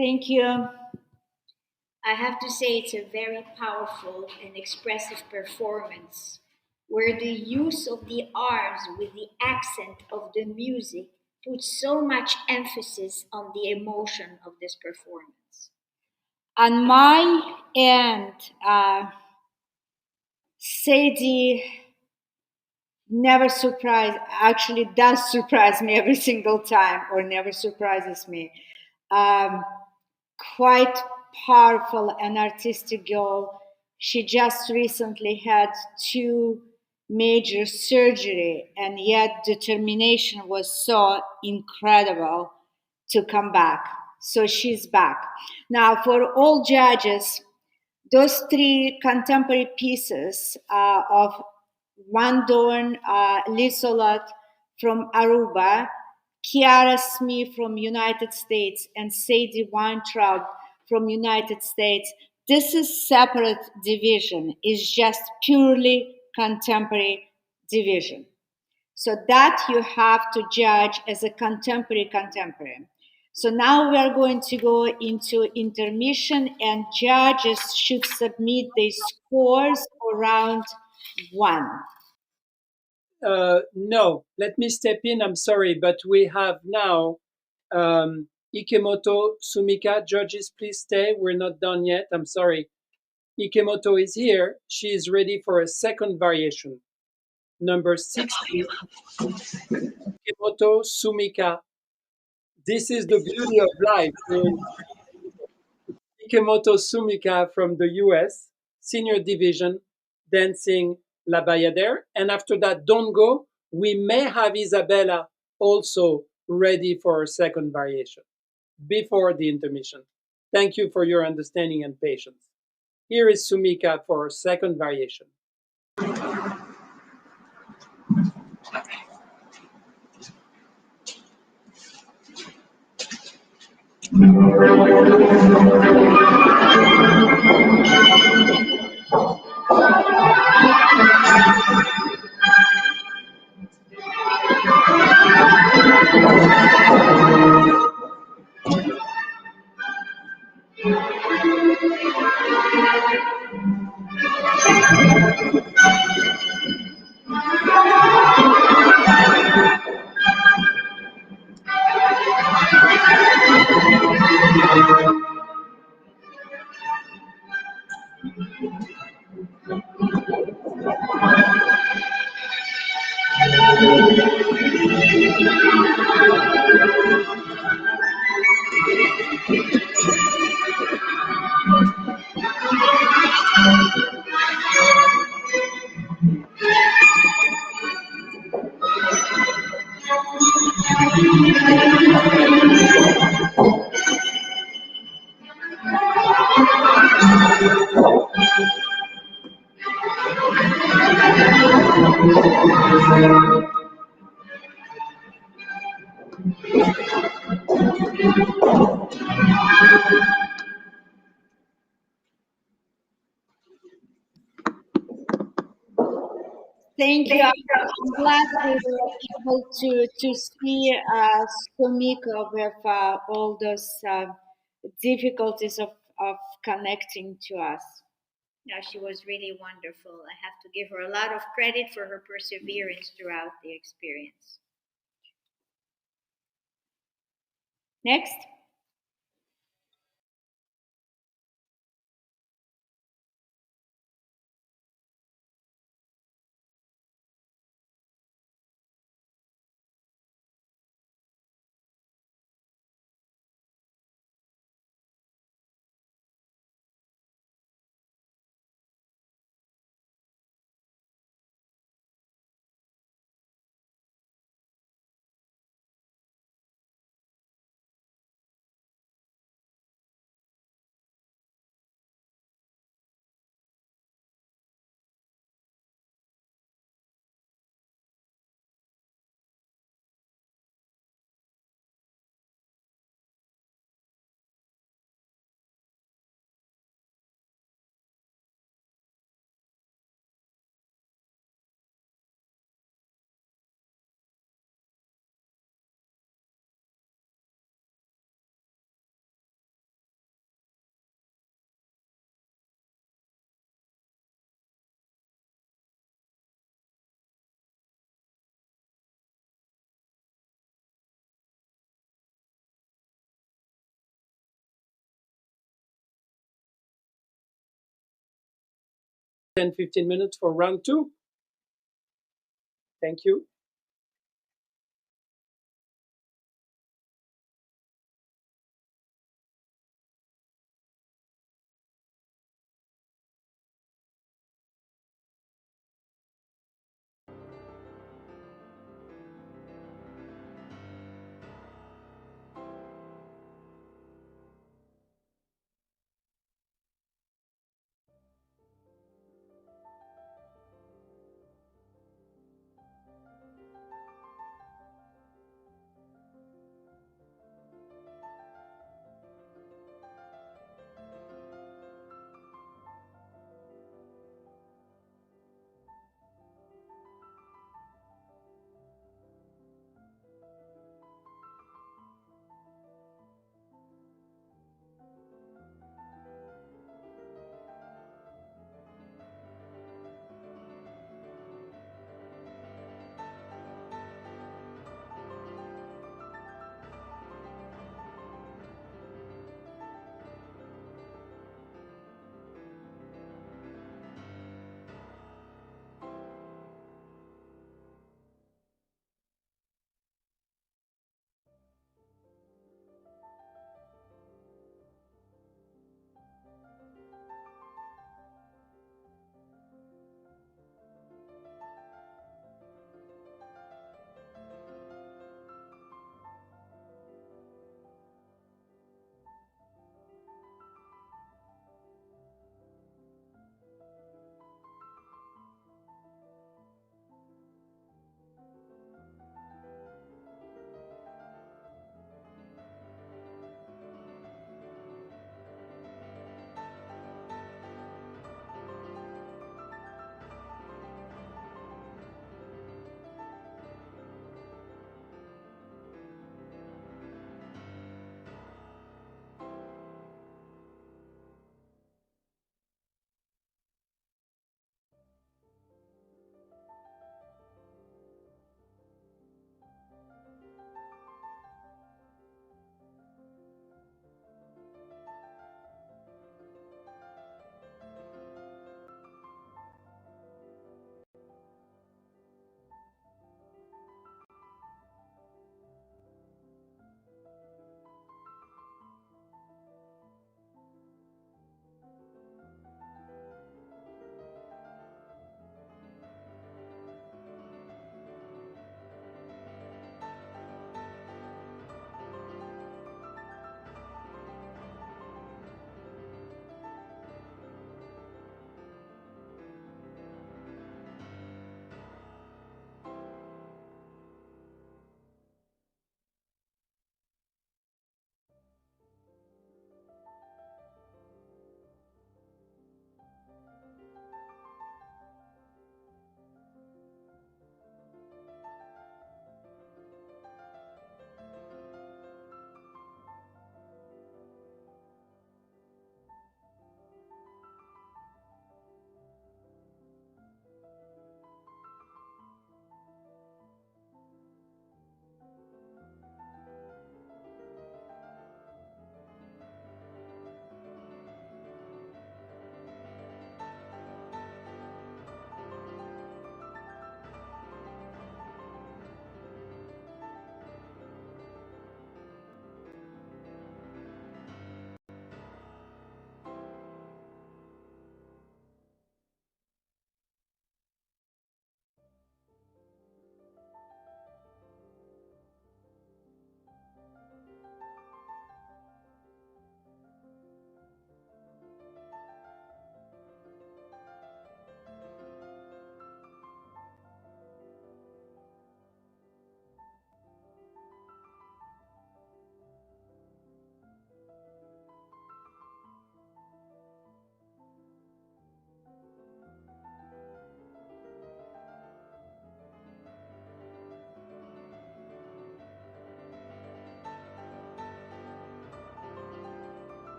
Thank you. I have to say it's a very powerful and expressive performance where the use of the arms with the accent of the music puts so much emphasis on the emotion of this performance. On my end, Sadie never actually does surprise me every single time, or never surprises me. Um, Quite powerful and artistic girl. She just recently had 2 major surgery, and yet determination was so incredible to come back. So she's back. Now, for all judges, those 3 contemporary pieces of Van Dorn, Lisolot from Aruba, Kiara Smith from United States, and Sadie Weintraub from United States. This is separate division. It's just purely contemporary division. So that you have to judge as a contemporary. So now we are going to go into intermission, and judges should submit their scores for round 1. No, let me step in. I'm sorry, but we have now Ikemoto, Sumika. Judges, please stay. We're not done yet. I'm sorry. Ikemoto is here. She is ready for a second variation. Number 60, Ikemoto, Sumika. This is the beauty of life. Ikemoto Sumika from the US, senior division, dancing La Bayadere. And after that, don't go. We may have Isabella also ready for her second variation before the intermission. Thank you for your understanding and patience. Here is Sumika for her second variation. Thank you. I'm glad we were able to see Sumiko with all those difficulties of connecting to us. Yeah, she was really wonderful. I have to give her a lot of credit for her perseverance throughout the experience. Next. Ten, 15 minutes for round two. Thank you.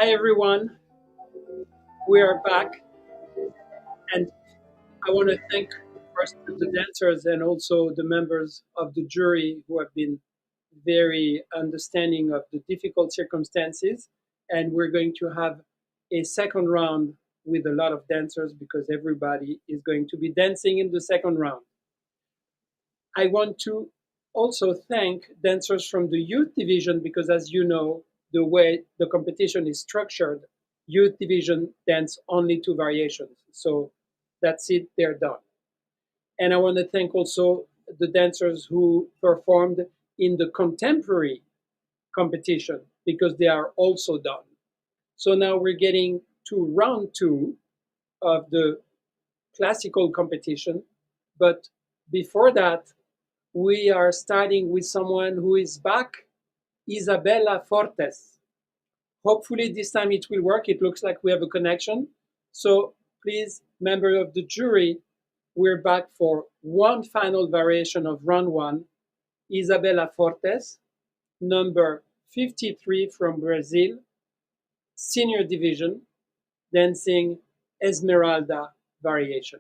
Hi everyone, we are back, and I want to thank first the dancers and also the members of the jury who have been very understanding of the difficult circumstances. And we're going to have a second round with a lot of dancers because everybody is going to be dancing in the second round. I want to also thank dancers from the youth division because, as you know, the way the competition is structured, youth division dance only two variations. So that's it, they're done. And I want to thank also the dancers who performed in the contemporary competition because they are also done. So now we're getting to round two of the classical competition. But before that, we are starting with someone who is back, Isabella Fortes. Hopefully this time it will work. It looks like we have a connection. So please, member of the jury, we're back for one final variation of round one. Isabella Fortes, number 53 from Brazil, senior division, dancing Esmeralda variation.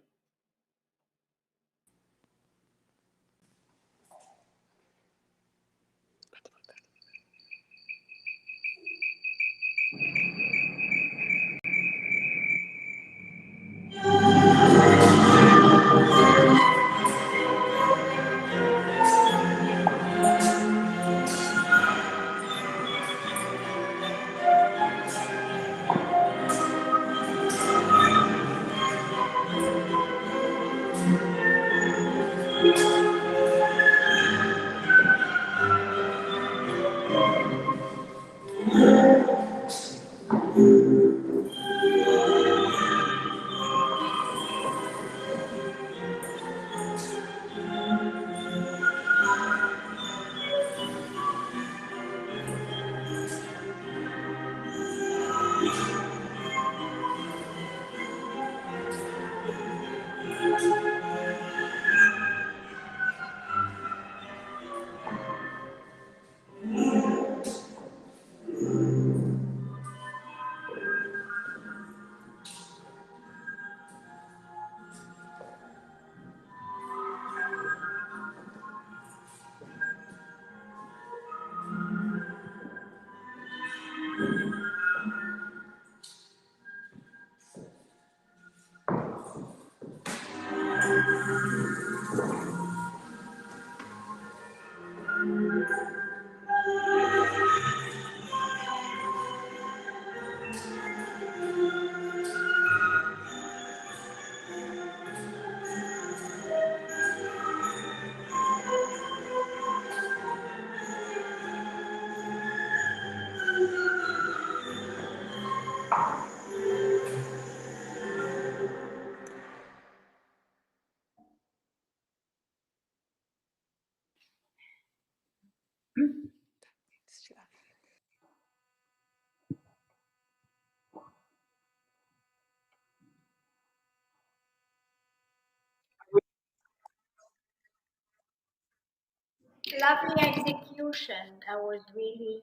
Lovely execution. That was really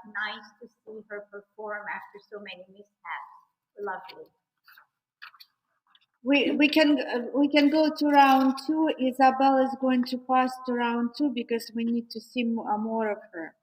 nice to see her perform after so many mishaps. Lovely. We can go to round two. Isabel is going to pass to round two because we need to see more of her.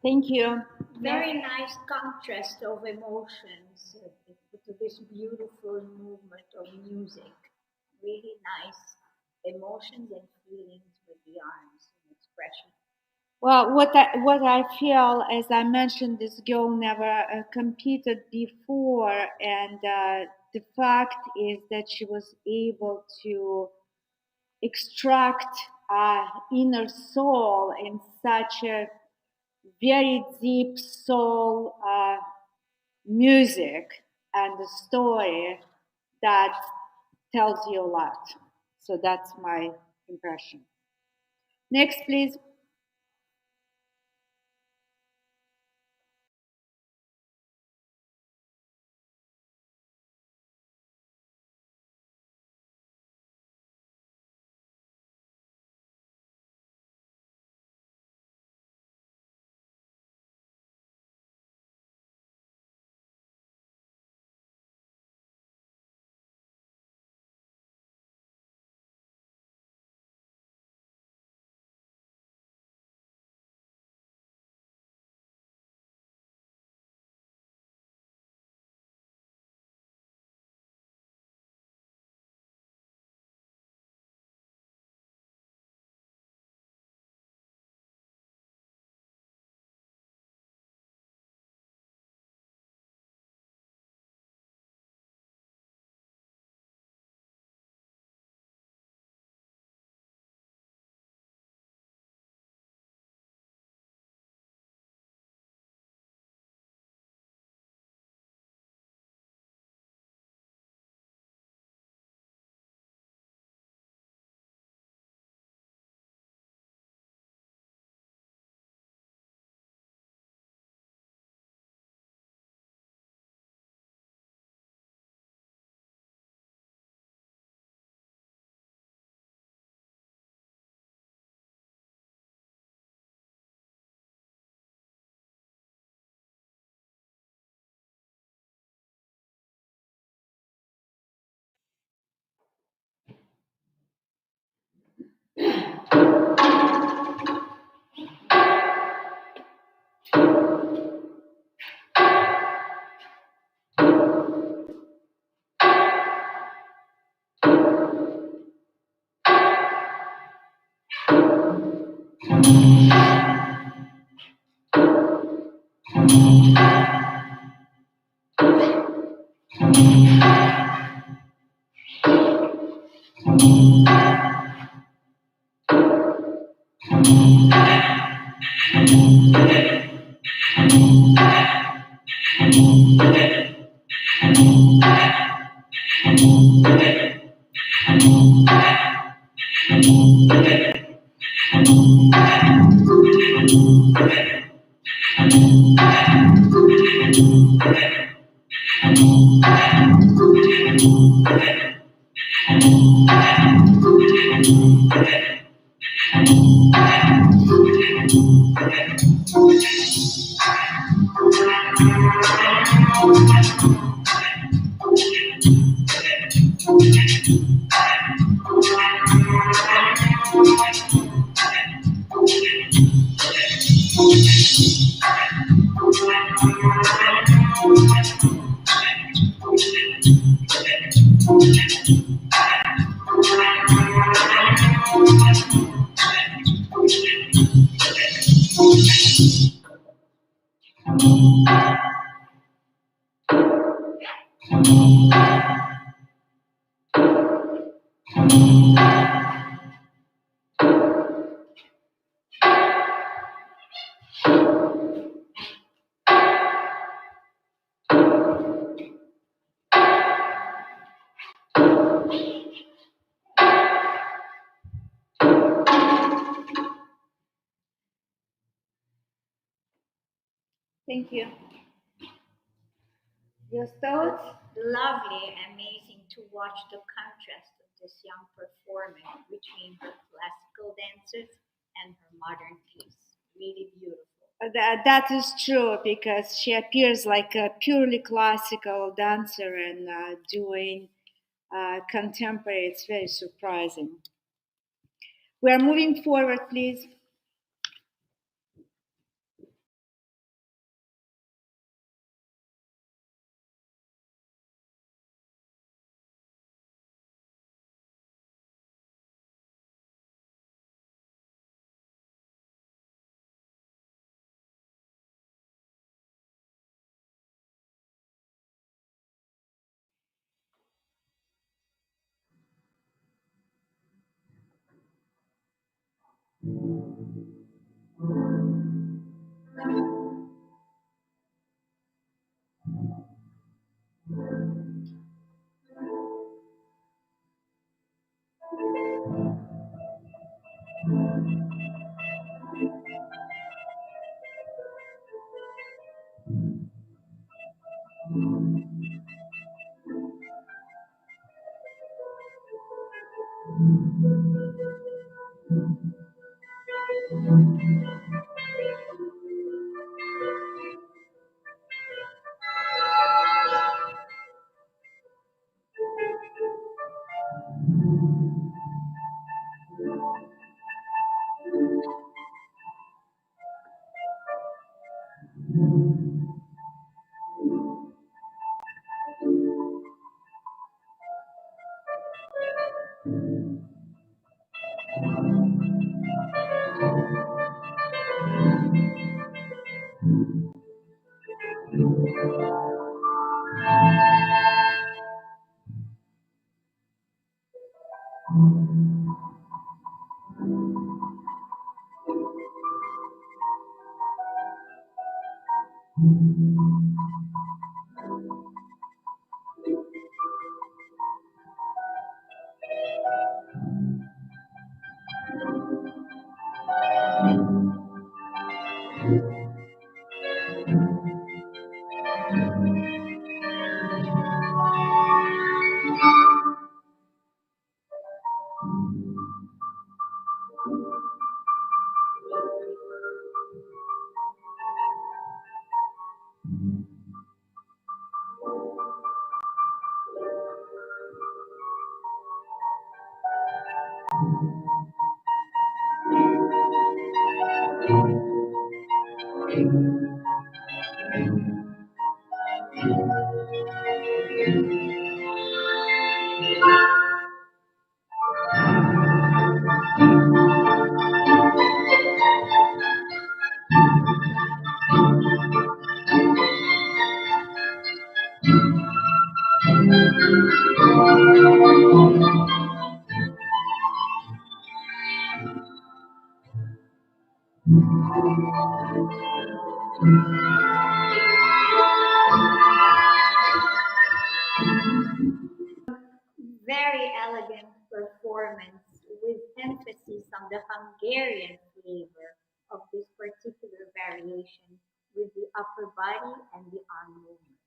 Thank you. Very nice contrast of emotions to this beautiful movement of music. Really nice emotions and feelings with the arms and expression. Well, what I feel, as I mentioned, this girl never competed before, and the fact is that she was able to extract inner soul in such a very deep soul music and a story that tells you a lot. So that's my impression. Next, please. Thank you. Your thoughts? Lovely, amazing to watch the contrast of this young performer between her classical dances and her modern piece. Really beautiful. That is true because she appears like a purely classical dancer and doing contemporary. It's very surprising. We are moving forward, please. Very elegant performance with emphasis on the Hungarian flavor of this particular variation with the upper body and the arm movement.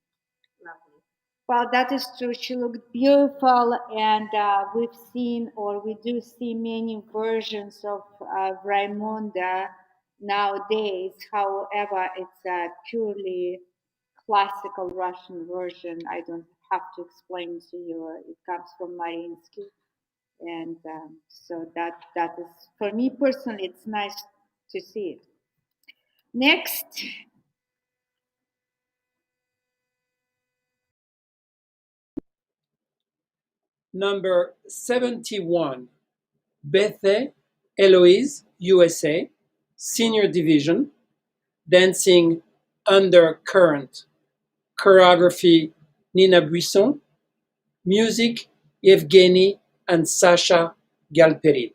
Lovely. Well, that is true. She looked beautiful, and we've seen, or we do see, many versions of Raimonda nowadays. However, it's a purely classical Russian version. I don't have to explain to you. It comes from Mariinsky, and so that is, for me personally, it's nice to see it. Next, Number 71, Bethe Eloise, USA, Senior Division, dancing Undercurrent. Choreography, Nina Buisson. Music, Evgeny and Sasha Galperin.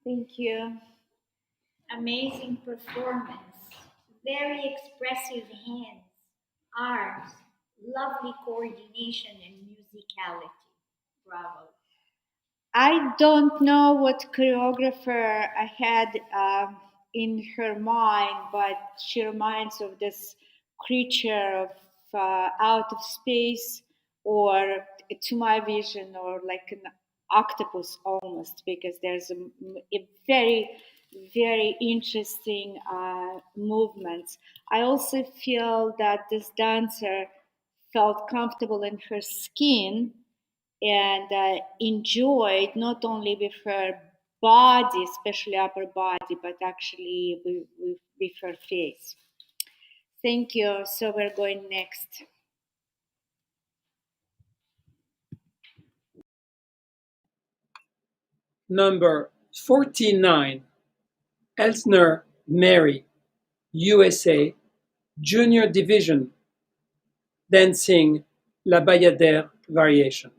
thank you. Amazing performance. Very expressive hands, arms, lovely coordination and musicality. Bravo. I don't know what choreographer I had in her mind, but she reminds of this creature of out of space, or to my vision, or like an octopus almost, because there's a very, very interesting movements. I also feel that this dancer felt comfortable in her skin and enjoyed not only with her body, especially upper body, but actually with her face. Thank you. So we're going next. Number 49, Elsner Mary, USA, Junior Division, dancing La Bayadère variation.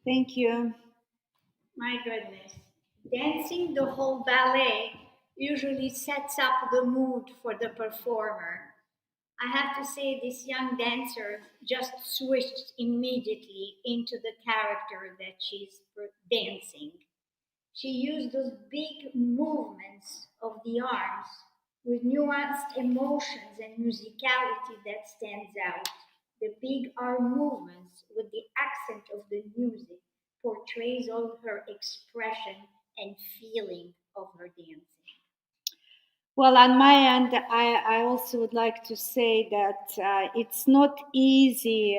Thank you. My goodness. Dancing the whole ballet usually sets up the mood for the performer. I have to say, this young dancer just switched immediately into the character that she's dancing. She used those big movements of the arms with nuanced emotions and musicality that stands out. The big arm movements with the accent of the music portrays all her expression and feeling of her dancing. Well, on my end, I also would like to say that it's not easy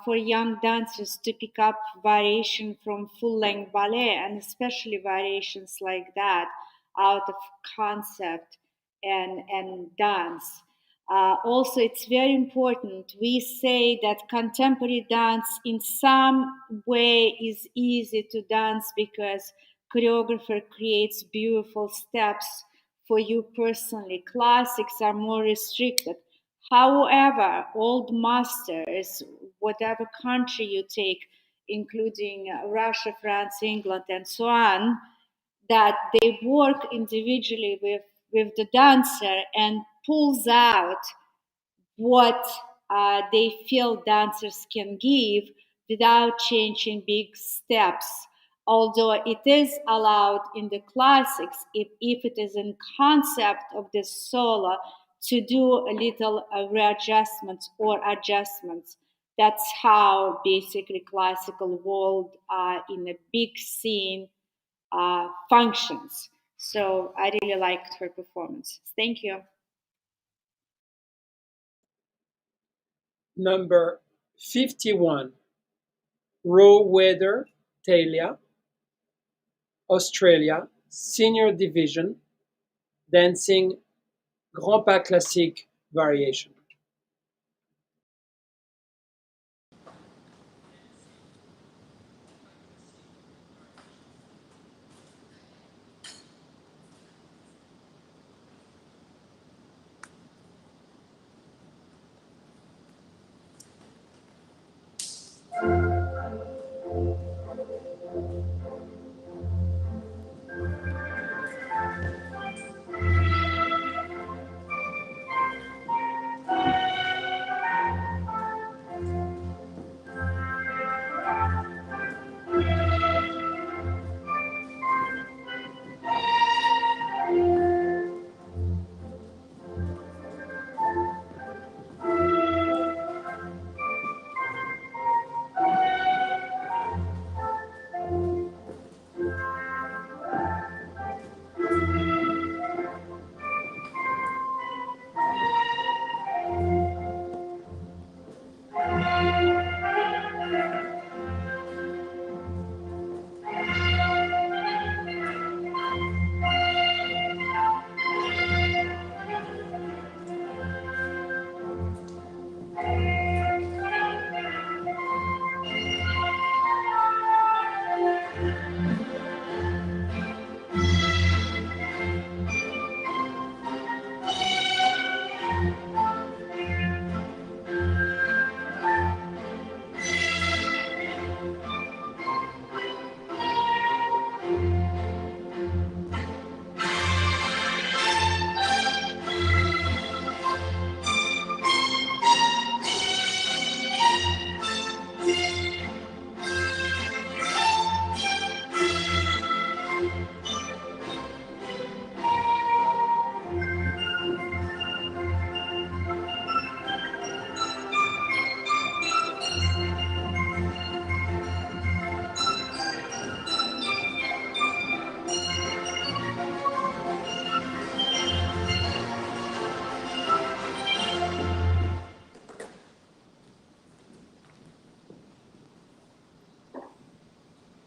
for young dancers to pick up variation from full-length ballet, and especially variations like that out of concept and dance. Also, it's very important. We say that contemporary dance in some way is easy to dance because choreographer creates beautiful steps for you personally. Classics are more restricted. However, old masters, whatever country you take, including Russia, France, England, and so on, that they work individually with the dancer and pulls out what they feel dancers can give without changing big steps. Although it is allowed in the classics, if it is in concept of the solo, to do a little readjustments or adjustments. That's how basically classical world in a big scene functions. So I really liked her performance. Thank you. Number 51, Roweather Talia, Australia, Senior Division, dancing Grand Pas Classique variation.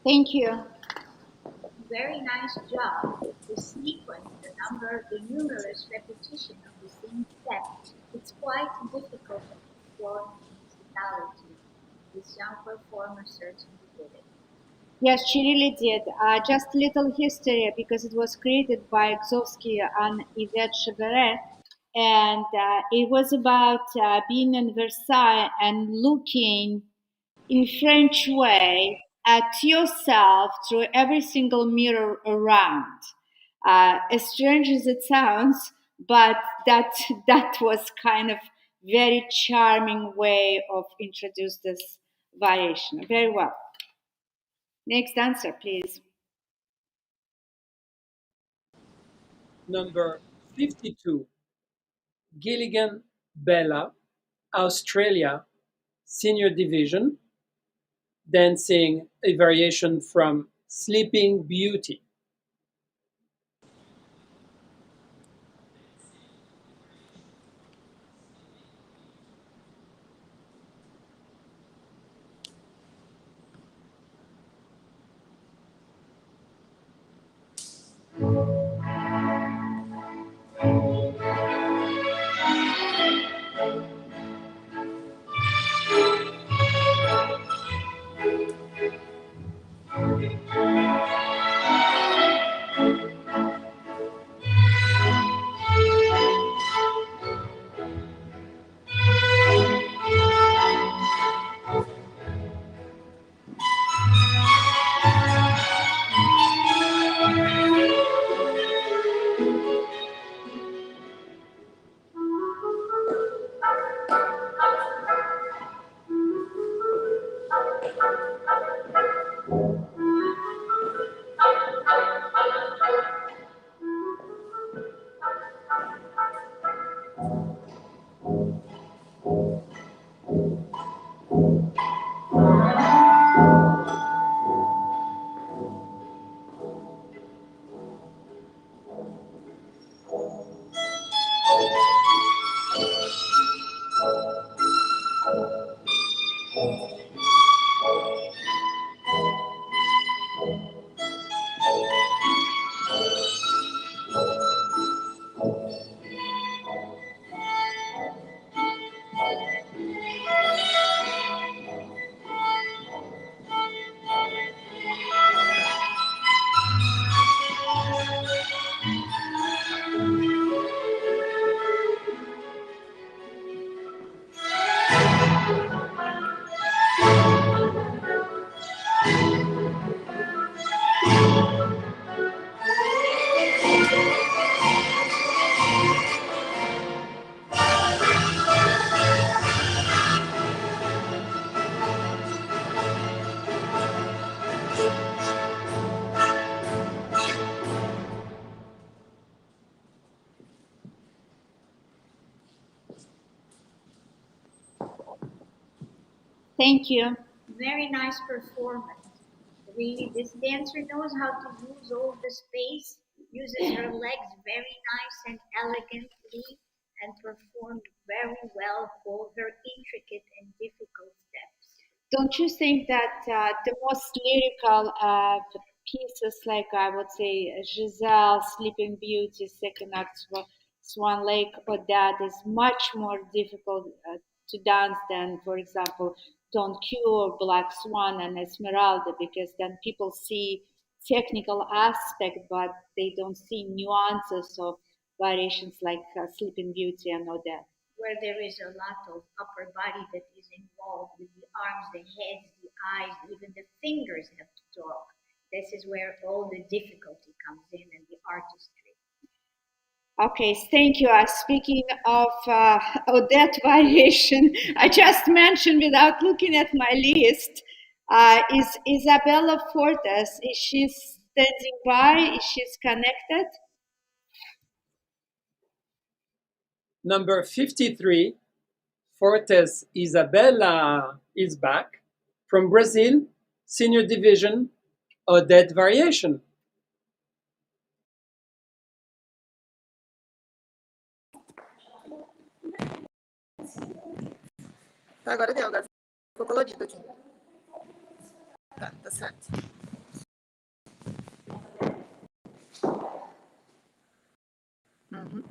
Thank you. Very nice job. The sequence, the number, the numerous repetition of the same step, it's quite difficult to perform musicality. This young performer certainly did it. Yes, she really did. Just a little history because it was created by Xovsky and Yvette Cheveret. And it was about being in Versailles and looking in French way to yourself through every single mirror around. As strange as it sounds, but that was kind of very charming way of introduce this variation. Very well. Next answer, please. Number 52, Gilligan Bella, Australia, Senior Division, dancing a variation from Sleeping Beauty. Thank you. Very nice performance. Really, this dancer knows how to use all the space, uses her legs very nice and elegantly, and performed very well all her intricate and difficult steps. Don't you think that the most lyrical pieces, like I would say Giselle, Sleeping Beauty, Second Act, Swan Lake, or that is much more difficult to dance than, for example, Don't Cure, Black Swan, and Esmeralda, because then people see technical aspect, but they don't see nuances of variations like Sleeping Beauty and all that. Where there is a lot of upper body that is involved with the arms, the heads, the eyes, even the fingers have to talk. This is where all the difficulty comes in and the artistry. Okay, thank you. Speaking of Odette variation, I just mentioned without looking at my list, is Isabella Fortes. Is she standing by? Is she connected? Number 53, Fortes Isabella is back from Brazil, Senior Division, Odette variation. Agora deu, agora ficou colorido aqui. Tá certo. Uhum.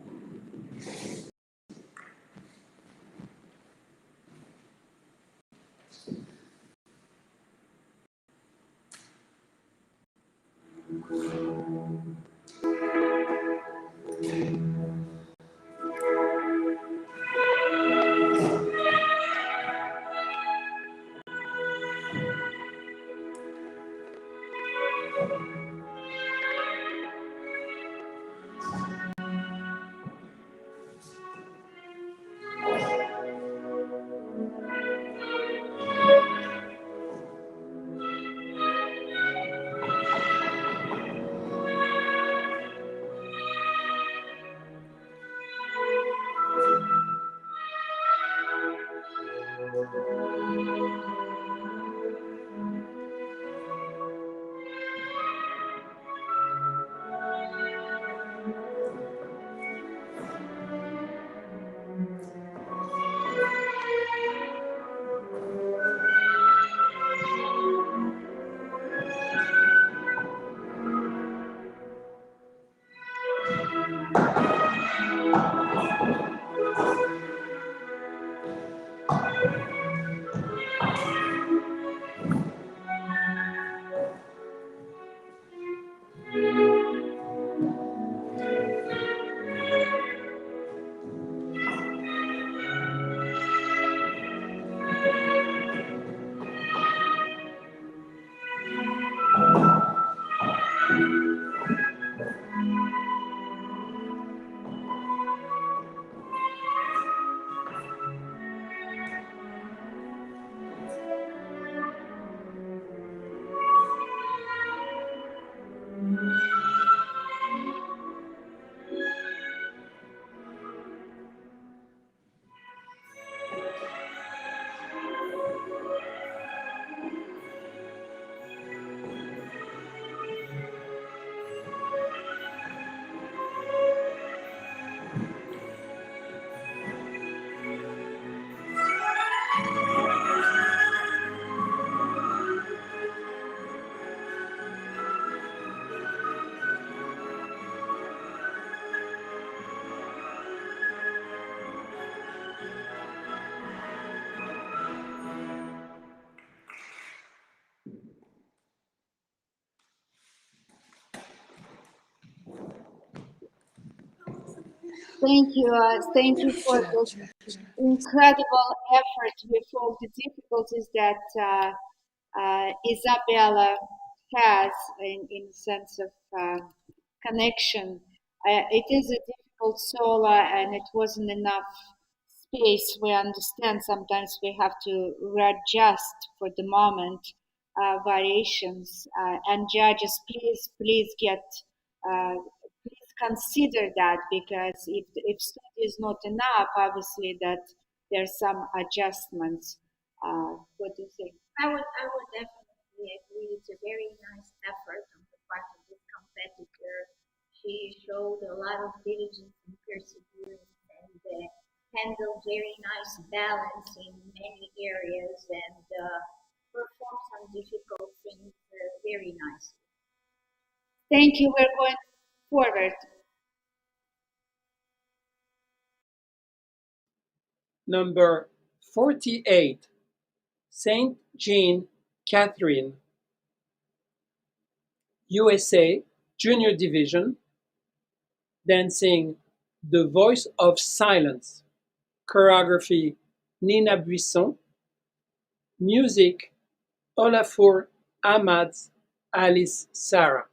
Thank you for this incredible effort with all the difficulties that Isabella has in sense of connection. It is a difficult solo, and it wasn't enough space. We understand sometimes we have to readjust for the moment variations. And judges, please get. Please consider that, because if study is not enough, obviously that there's some adjustments. What do you think? I would definitely agree. It's a very nice effort on the part of this competitor. She showed a lot of diligence and perseverance and handled very nice balance in many areas and performed some difficult things very nicely. Thank you. We're going forward. Number 48, Saint Jean Catherine, USA, Junior Division, dancing The Voice of Silence, choreography Nina Buisson, music Olafur Ahmad's Alice Sarah.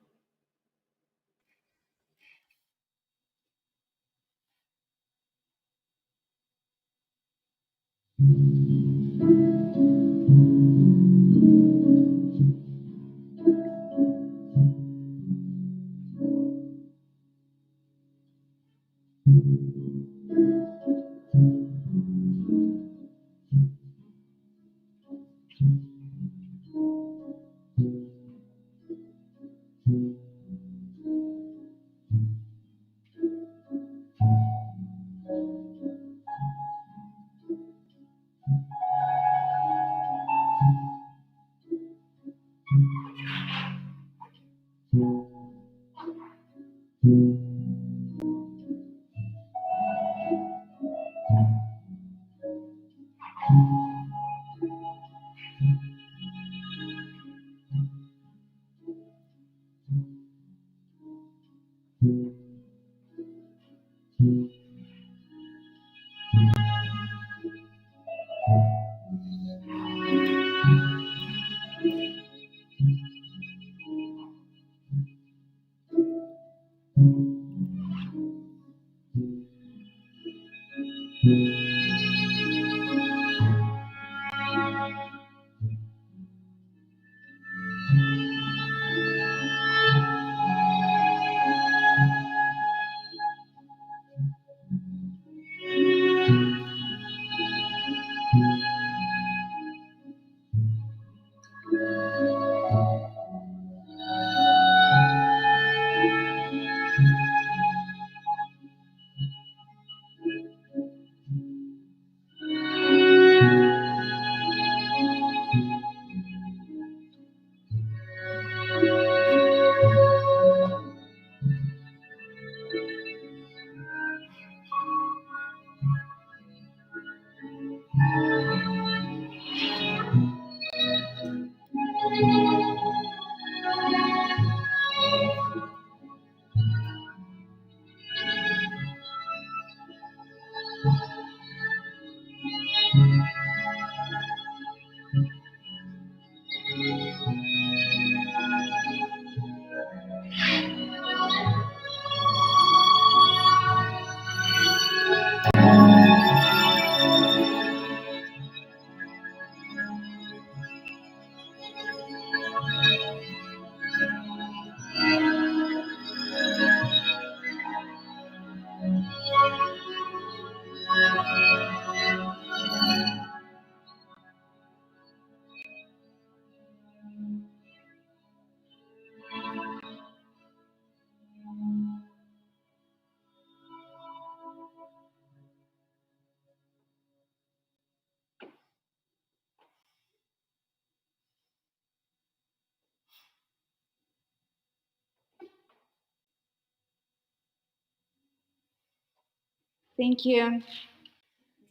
Thank you.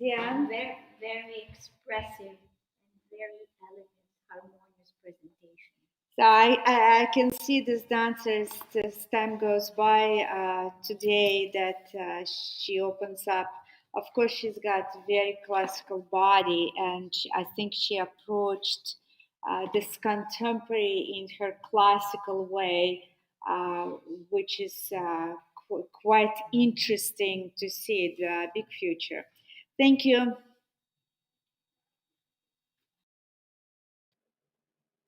Yeah, Diane? very, very expressive and very elegant, harmonious presentation. So I can see this dancer as time goes by today that she opens up. Of course, she's got very classical body, and I think she approached this contemporary in her classical way, uh, which is quite interesting to see the big future. Thank you.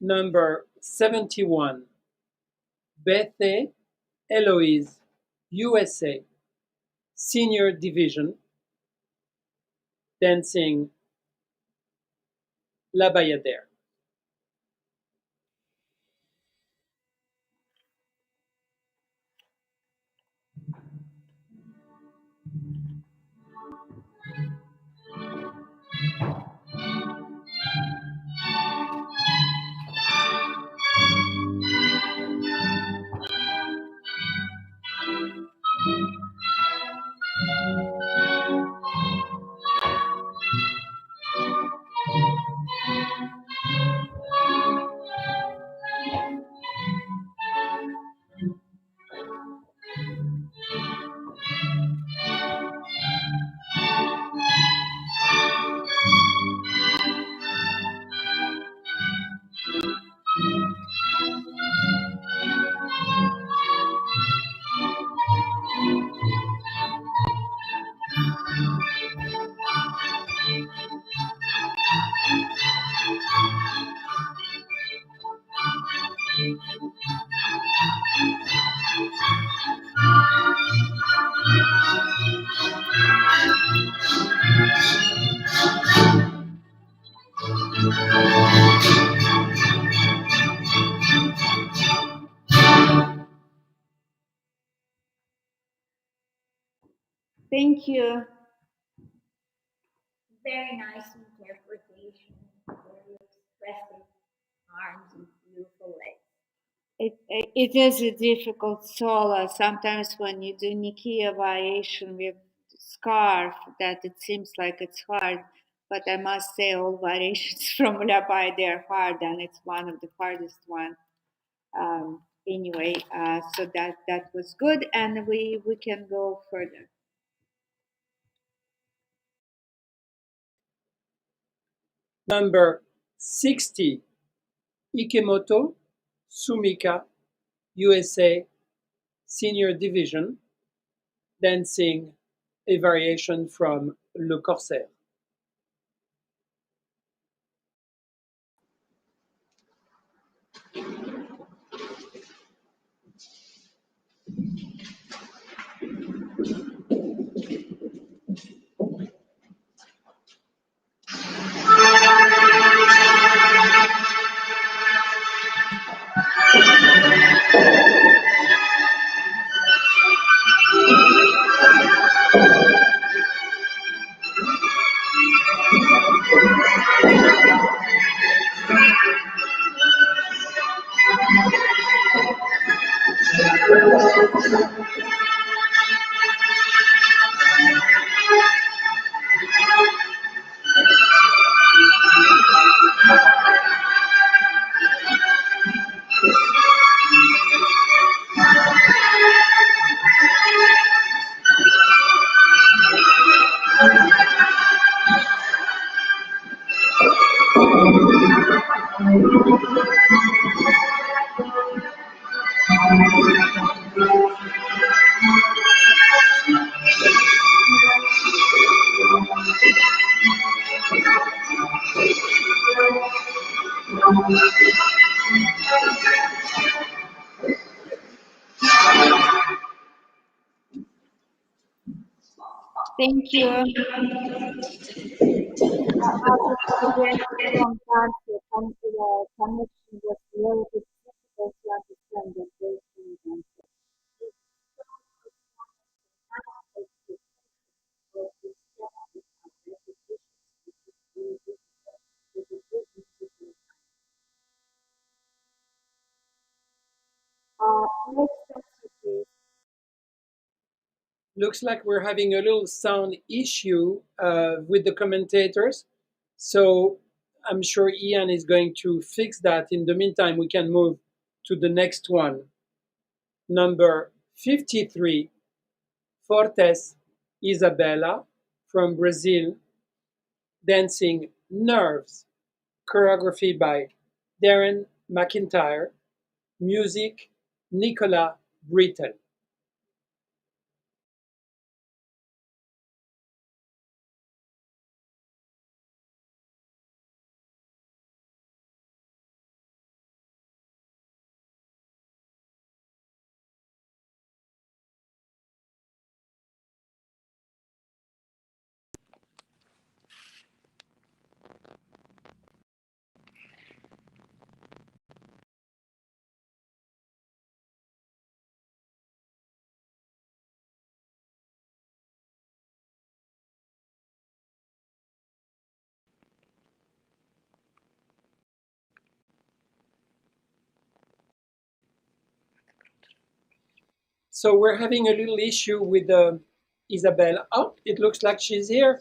Number 71, Bethe Eloise, USA, Senior Division, dancing La Bayadère. Thank you. Very nice interpretation, very expressive arms and beautiful legs. It is a difficult solo. Sometimes when you do Nikia variation with scarf, that it seems like it's hard. But I must say, all variations from Ulabai, they're hard, and it's one of the hardest one. Anyway, so that was good, and we can go further. Number 60, Ikemoto, Sumika, USA, Senior Division, dancing a variation from Le Corsaire. Thank you. Again, from country, the connection was really difficult to understand the person. Next question, please. Looks like we're having a little sound issue with the commentators. So I'm sure Ian is going to fix that. In the meantime, we can move to the next one. Number 53, Fortes Isabella from Brazil, dancing Nerves, choreography by Darren McIntyre, music Nicola Britton. So we're having a little issue with Isabel. Oh, it looks like she's here.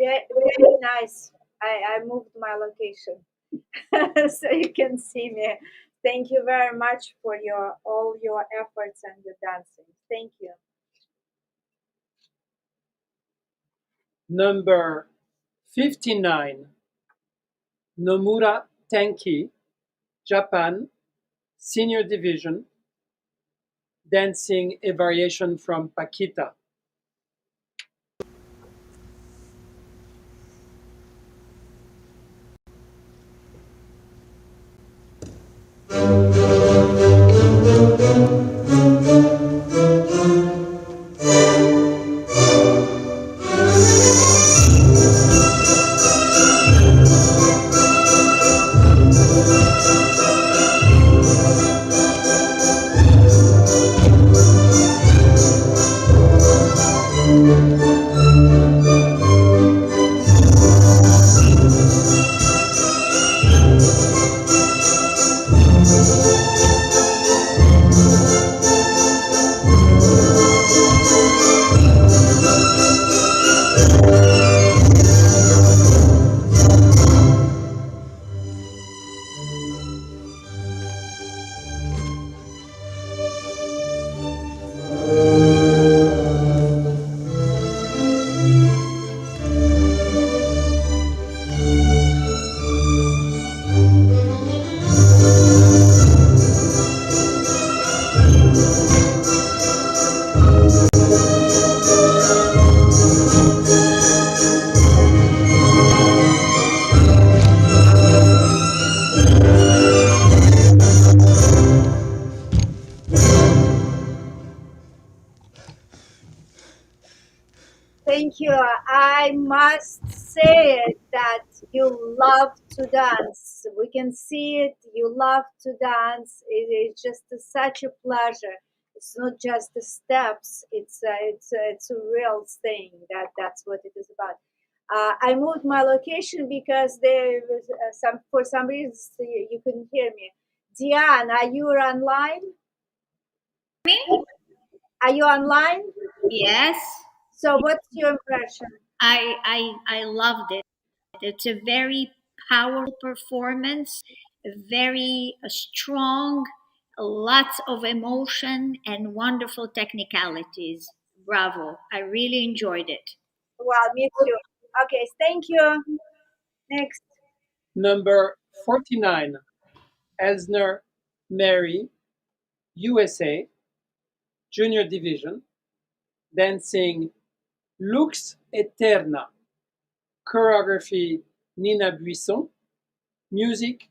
Very nice. I moved my location so you can see me. Thank you very much for all your efforts and your dancing. Thank you. Number 59, Nomura Tenki, Japan, senior division, dancing a variation from Paquita. Thank you. I must say that you love to dance. We can see it. You love to dance. It is just such a pleasure. It's not just the steps. It's a real thing. That's what it is about. I moved my location because there was for some reason you couldn't hear me. Diane, are you online? Me? Are you online? Yes. So what's your impression? I loved it. It's a very powerful performance, very strong, lots of emotion and wonderful technicalities. Bravo. I really enjoyed it. Well, me too. Okay, thank you. Next. Number 49, Elsner Mary, USA, Junior Division, dancing Lux Eterna, choreography Nina Buisson, music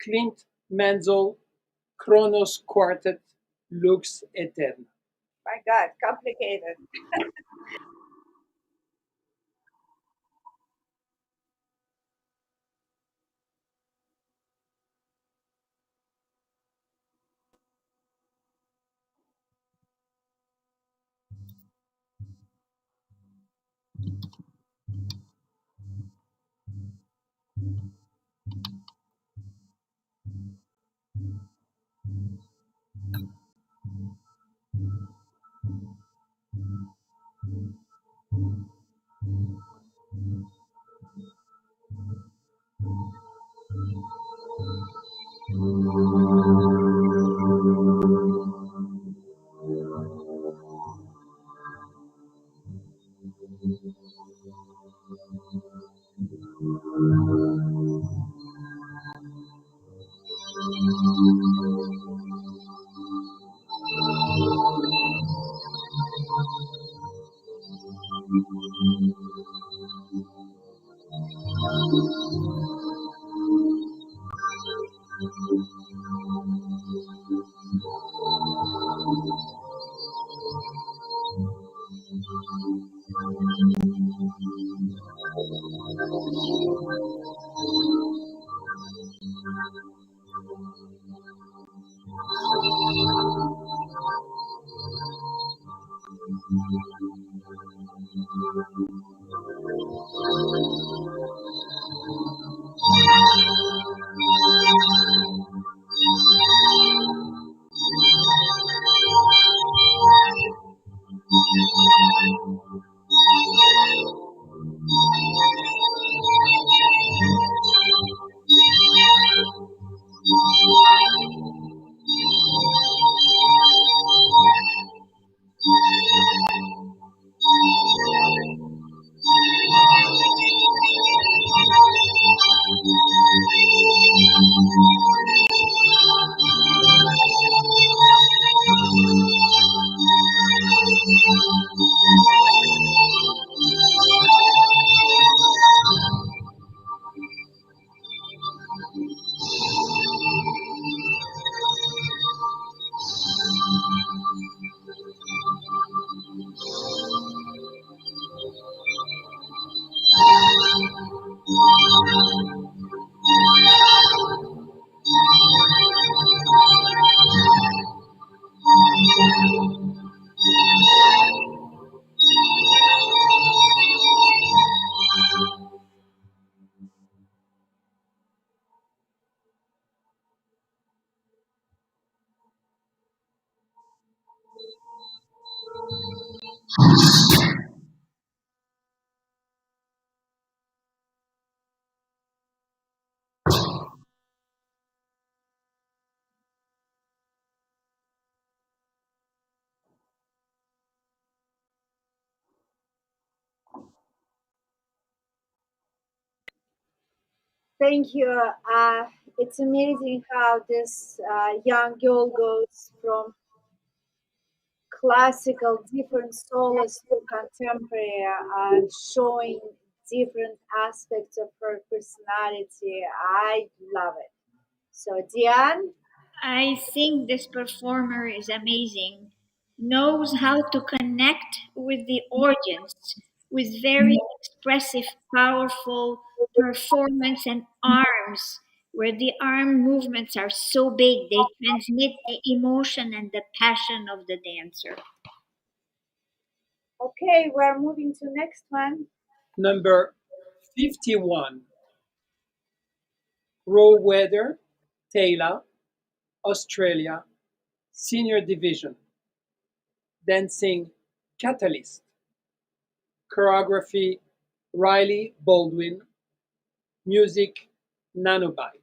Clint Mansell, Kronos Quartet, Lux Eterna. My God, complicated. Thank you. It's amazing how this young girl goes from classical, different solos to contemporary, showing different aspects of her personality. I love it. So, Diane, I think this performer is amazing, knows how to connect with the audience with very expressive, powerful performance and arms, where the arm movements are so big, they transmit the emotion and the passion of the dancer. Okay, we're moving to next one. Number 51, Roweather, Taylor, Australia, Senior Division. Dancing Catalyst. Choreography Riley Baldwin. Music Nanobite.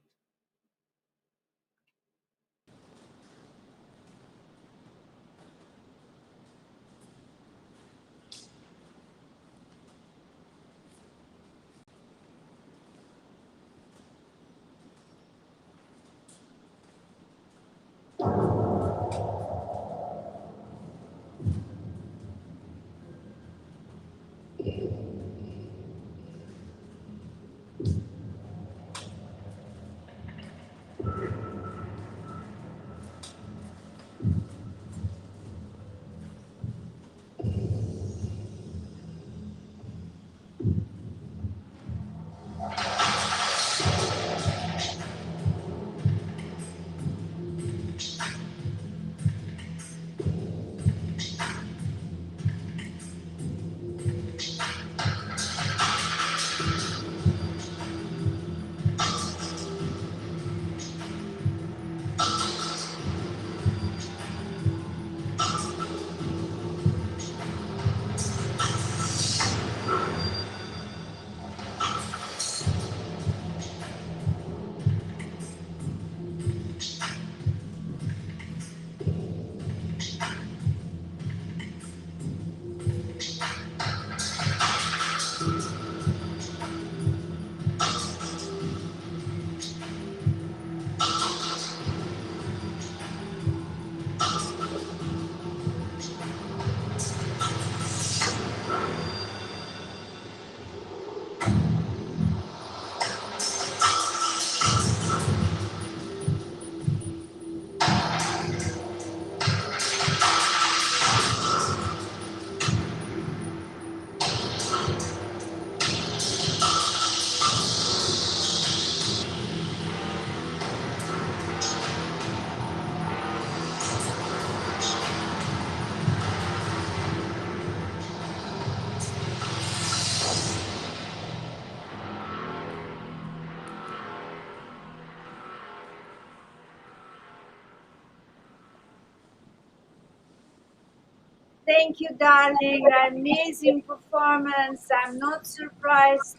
Thank you, darling. Amazing performance. I'm not surprised.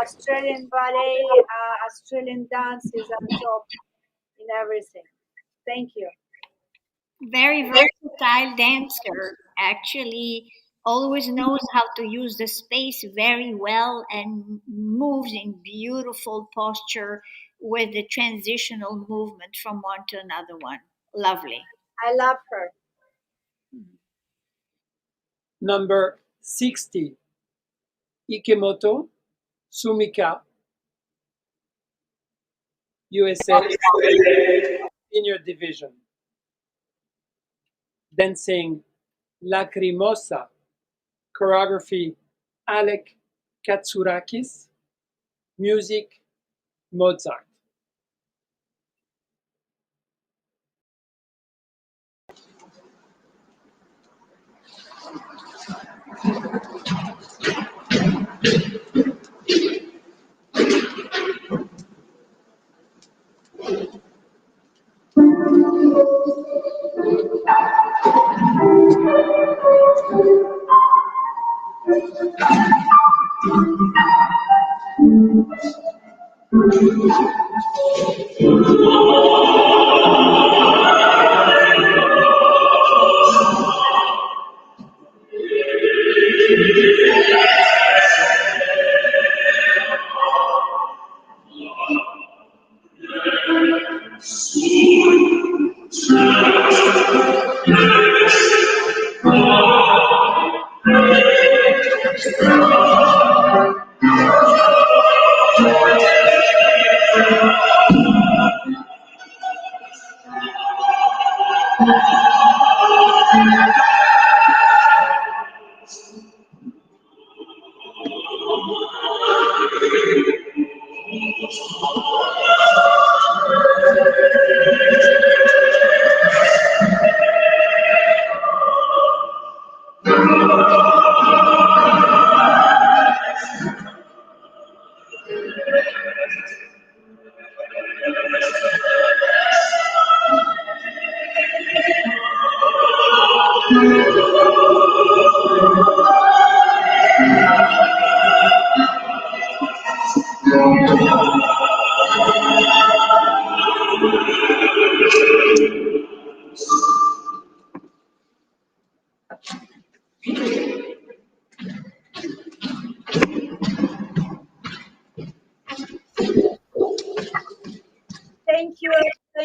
Australian ballet, Australian dance is on top in everything. Thank you. Very versatile dancer, actually always knows how to use the space very well and moves in beautiful posture with the transitional movement from one to another one. Lovely. I love her. Number 60, Ikemoto, Sumika, USA, Senior Division. Dancing Lacrimosa. Choreography Alec Katsurakis. Music Mozart.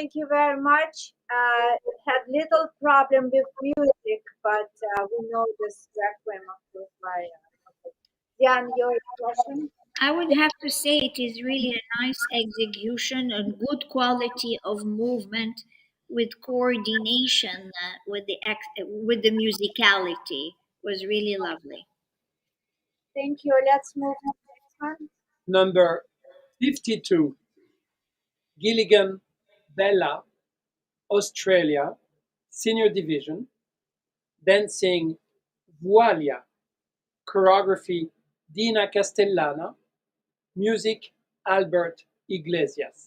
thank you very much. Had little problem with music, but we know this requiem of course by Jan, your impression? I would have to say it is really a nice execution and good quality of movement with coordination with the musicality was really lovely. Thank you. Let's move to the next one. Number 52, Gilligan Bella, Australia, Senior Division, dancing Vualia, choreography Dina Castellana, music Albert Iglesias.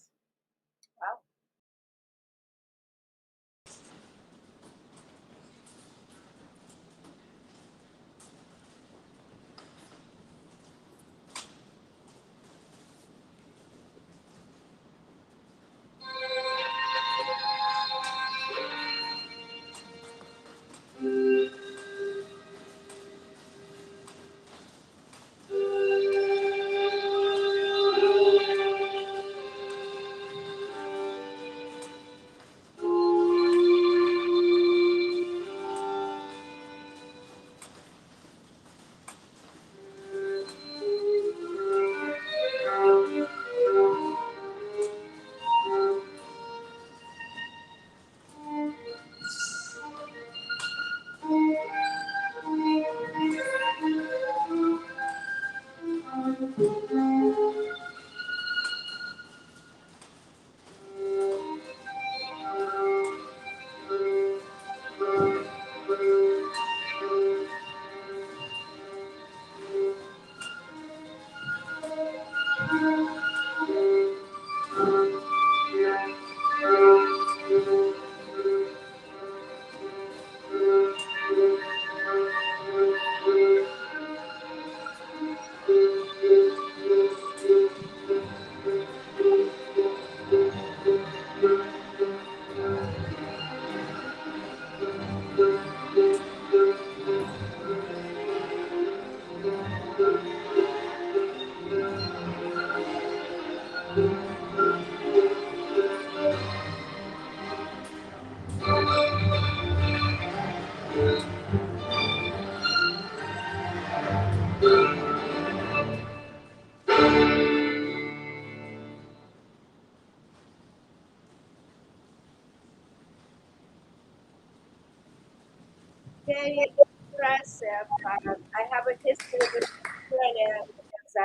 Very impressive. I have a history with Australia because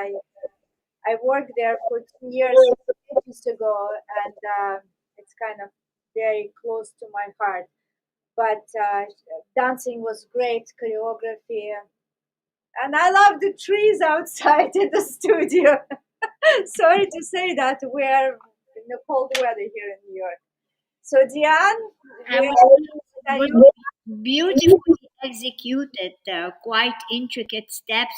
I worked there for 2 years ages ago, and it's kind of very close to my heart. But dancing was great, choreography, and I love the trees outside in the studio. Sorry to say that we're in the cold weather here in New York. So, Diane, I where are was you? beautifully executed, quite intricate steps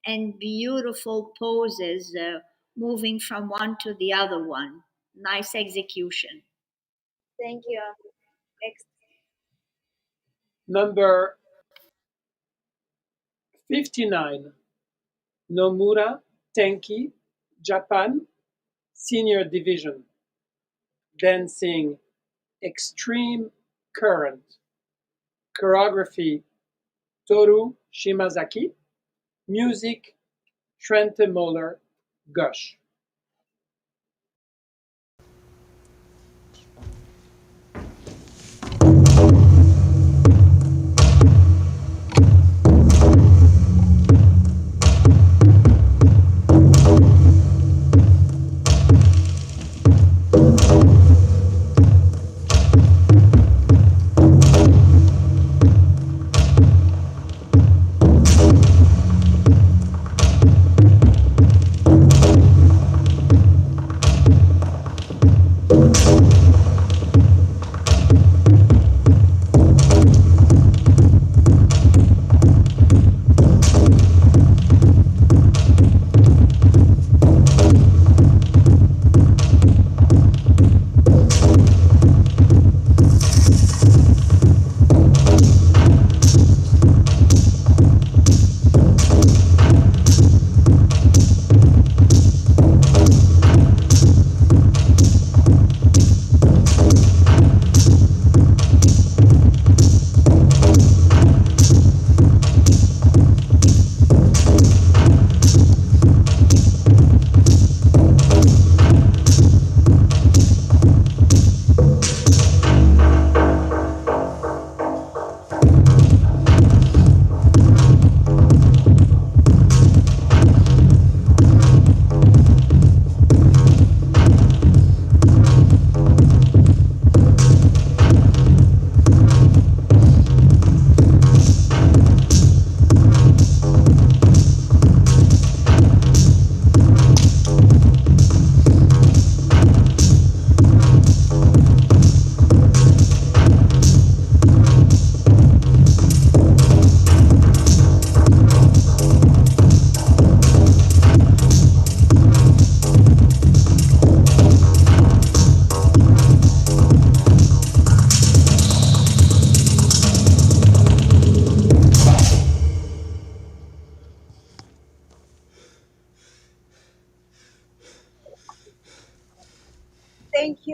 and beautiful poses, moving from one to the other one. Nice execution. Thank you. Next. Number 59, Nomura Tenki, Japan, Senior Division, dancing Extreme Current, choreography Toru Shimazaki, music Trente Moller, Gush.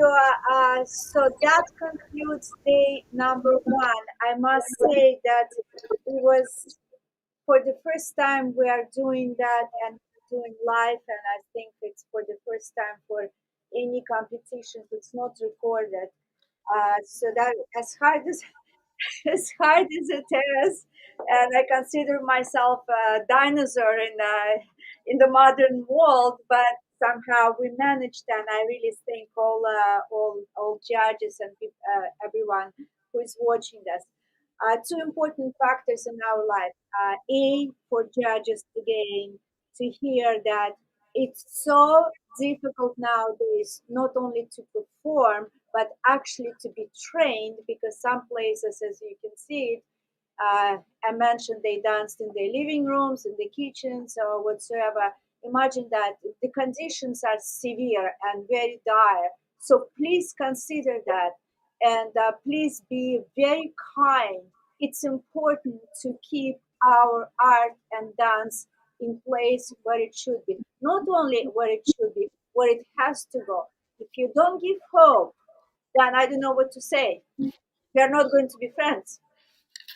you. So that concludes day number one. I must say that it was for the first time we are doing that and doing live, and I think it's for the first time for any competitions. It's not recorded. So that as hard as as hard as it is, and I consider myself a dinosaur in the modern world, but somehow we managed, and I really thank all judges and everyone who is watching this. Two important factors in our life. A, for judges again to hear that it's so difficult nowadays not only to perform but actually to be trained, because some places, as you can see it, I mentioned they danced in their living rooms, in the kitchens, or whatsoever. Imagine that the conditions are severe and very dire. So please consider that, and please be very kind. It's important to keep our art and dance in place where it should be. Not only where it should be, where it has to go. If you don't give hope, then I don't know what to say. We are not going to be friends.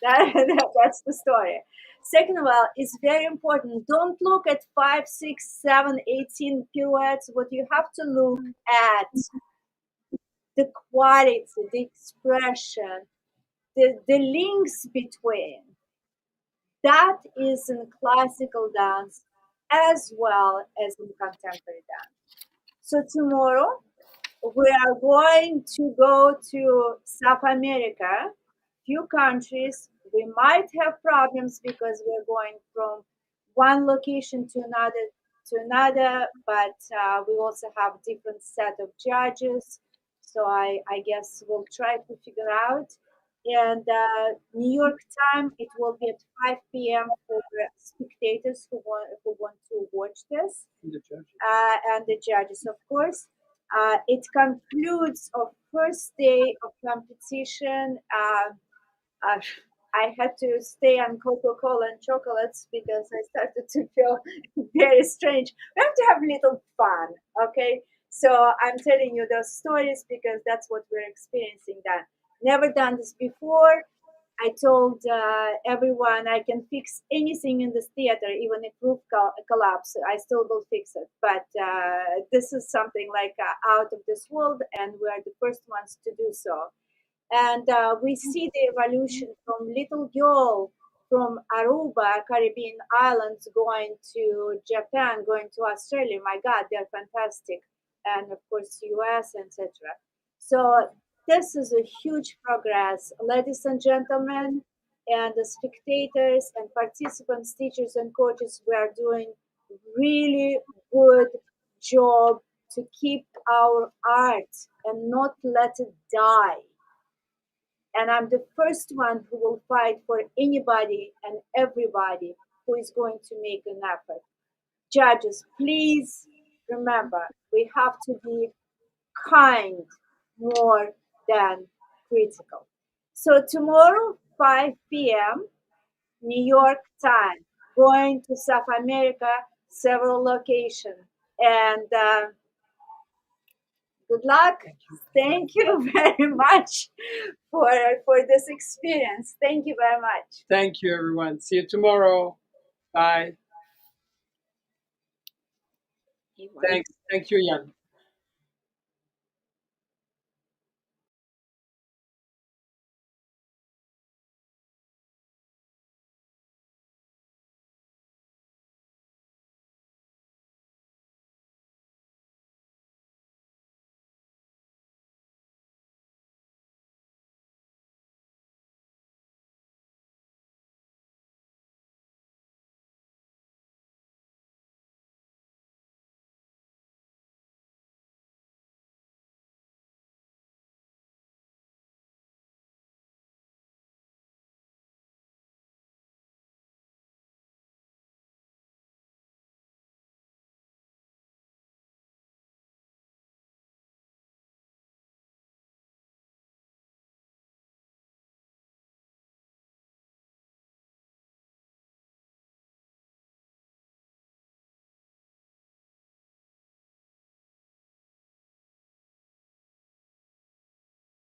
That's the story. Second of all, it's very important. Don't look at 5, 6, 7, 18 pirouettes. What you have to look at the quality, the expression, the links between. That is in classical dance as well as in contemporary dance. So tomorrow we are going to go to South America, few countries. We might have problems because we're going from one location to another, but we also have different set of judges. So I guess we'll try to figure out. And New York time, it will be at 5 p.m. for spectators who want to watch this, and the judges, of course. It concludes our first day of competition. Uh, I had to stay on Coca-Cola and chocolates because I started to feel very strange. We have to have a little fun, okay? So I'm telling you those stories because that's what we're experiencing. That never done this before. I told everyone I can fix anything in this theater, even if roof collapse, I still will fix it. But this is something like out of this world, and we are the first ones to do so. And we see the evolution from little girl from Aruba, Caribbean islands, going to Japan, going to Australia. My God, they're fantastic, and of course US, etc. So this is a huge progress, ladies and gentlemen, and the spectators and participants, teachers and coaches. We are doing really good job to keep our art and not let it die. And I'm the first one who will fight for anybody and everybody who is going to make an effort. Judges, please remember, we have to be kind more than critical. So tomorrow, 5 p.m., New York time, going to South America, several locations. And good luck. Thank you very much for this experience. Thank you very much. Thank you, everyone. See you tomorrow. Bye. Thanks. Thank you, Jan.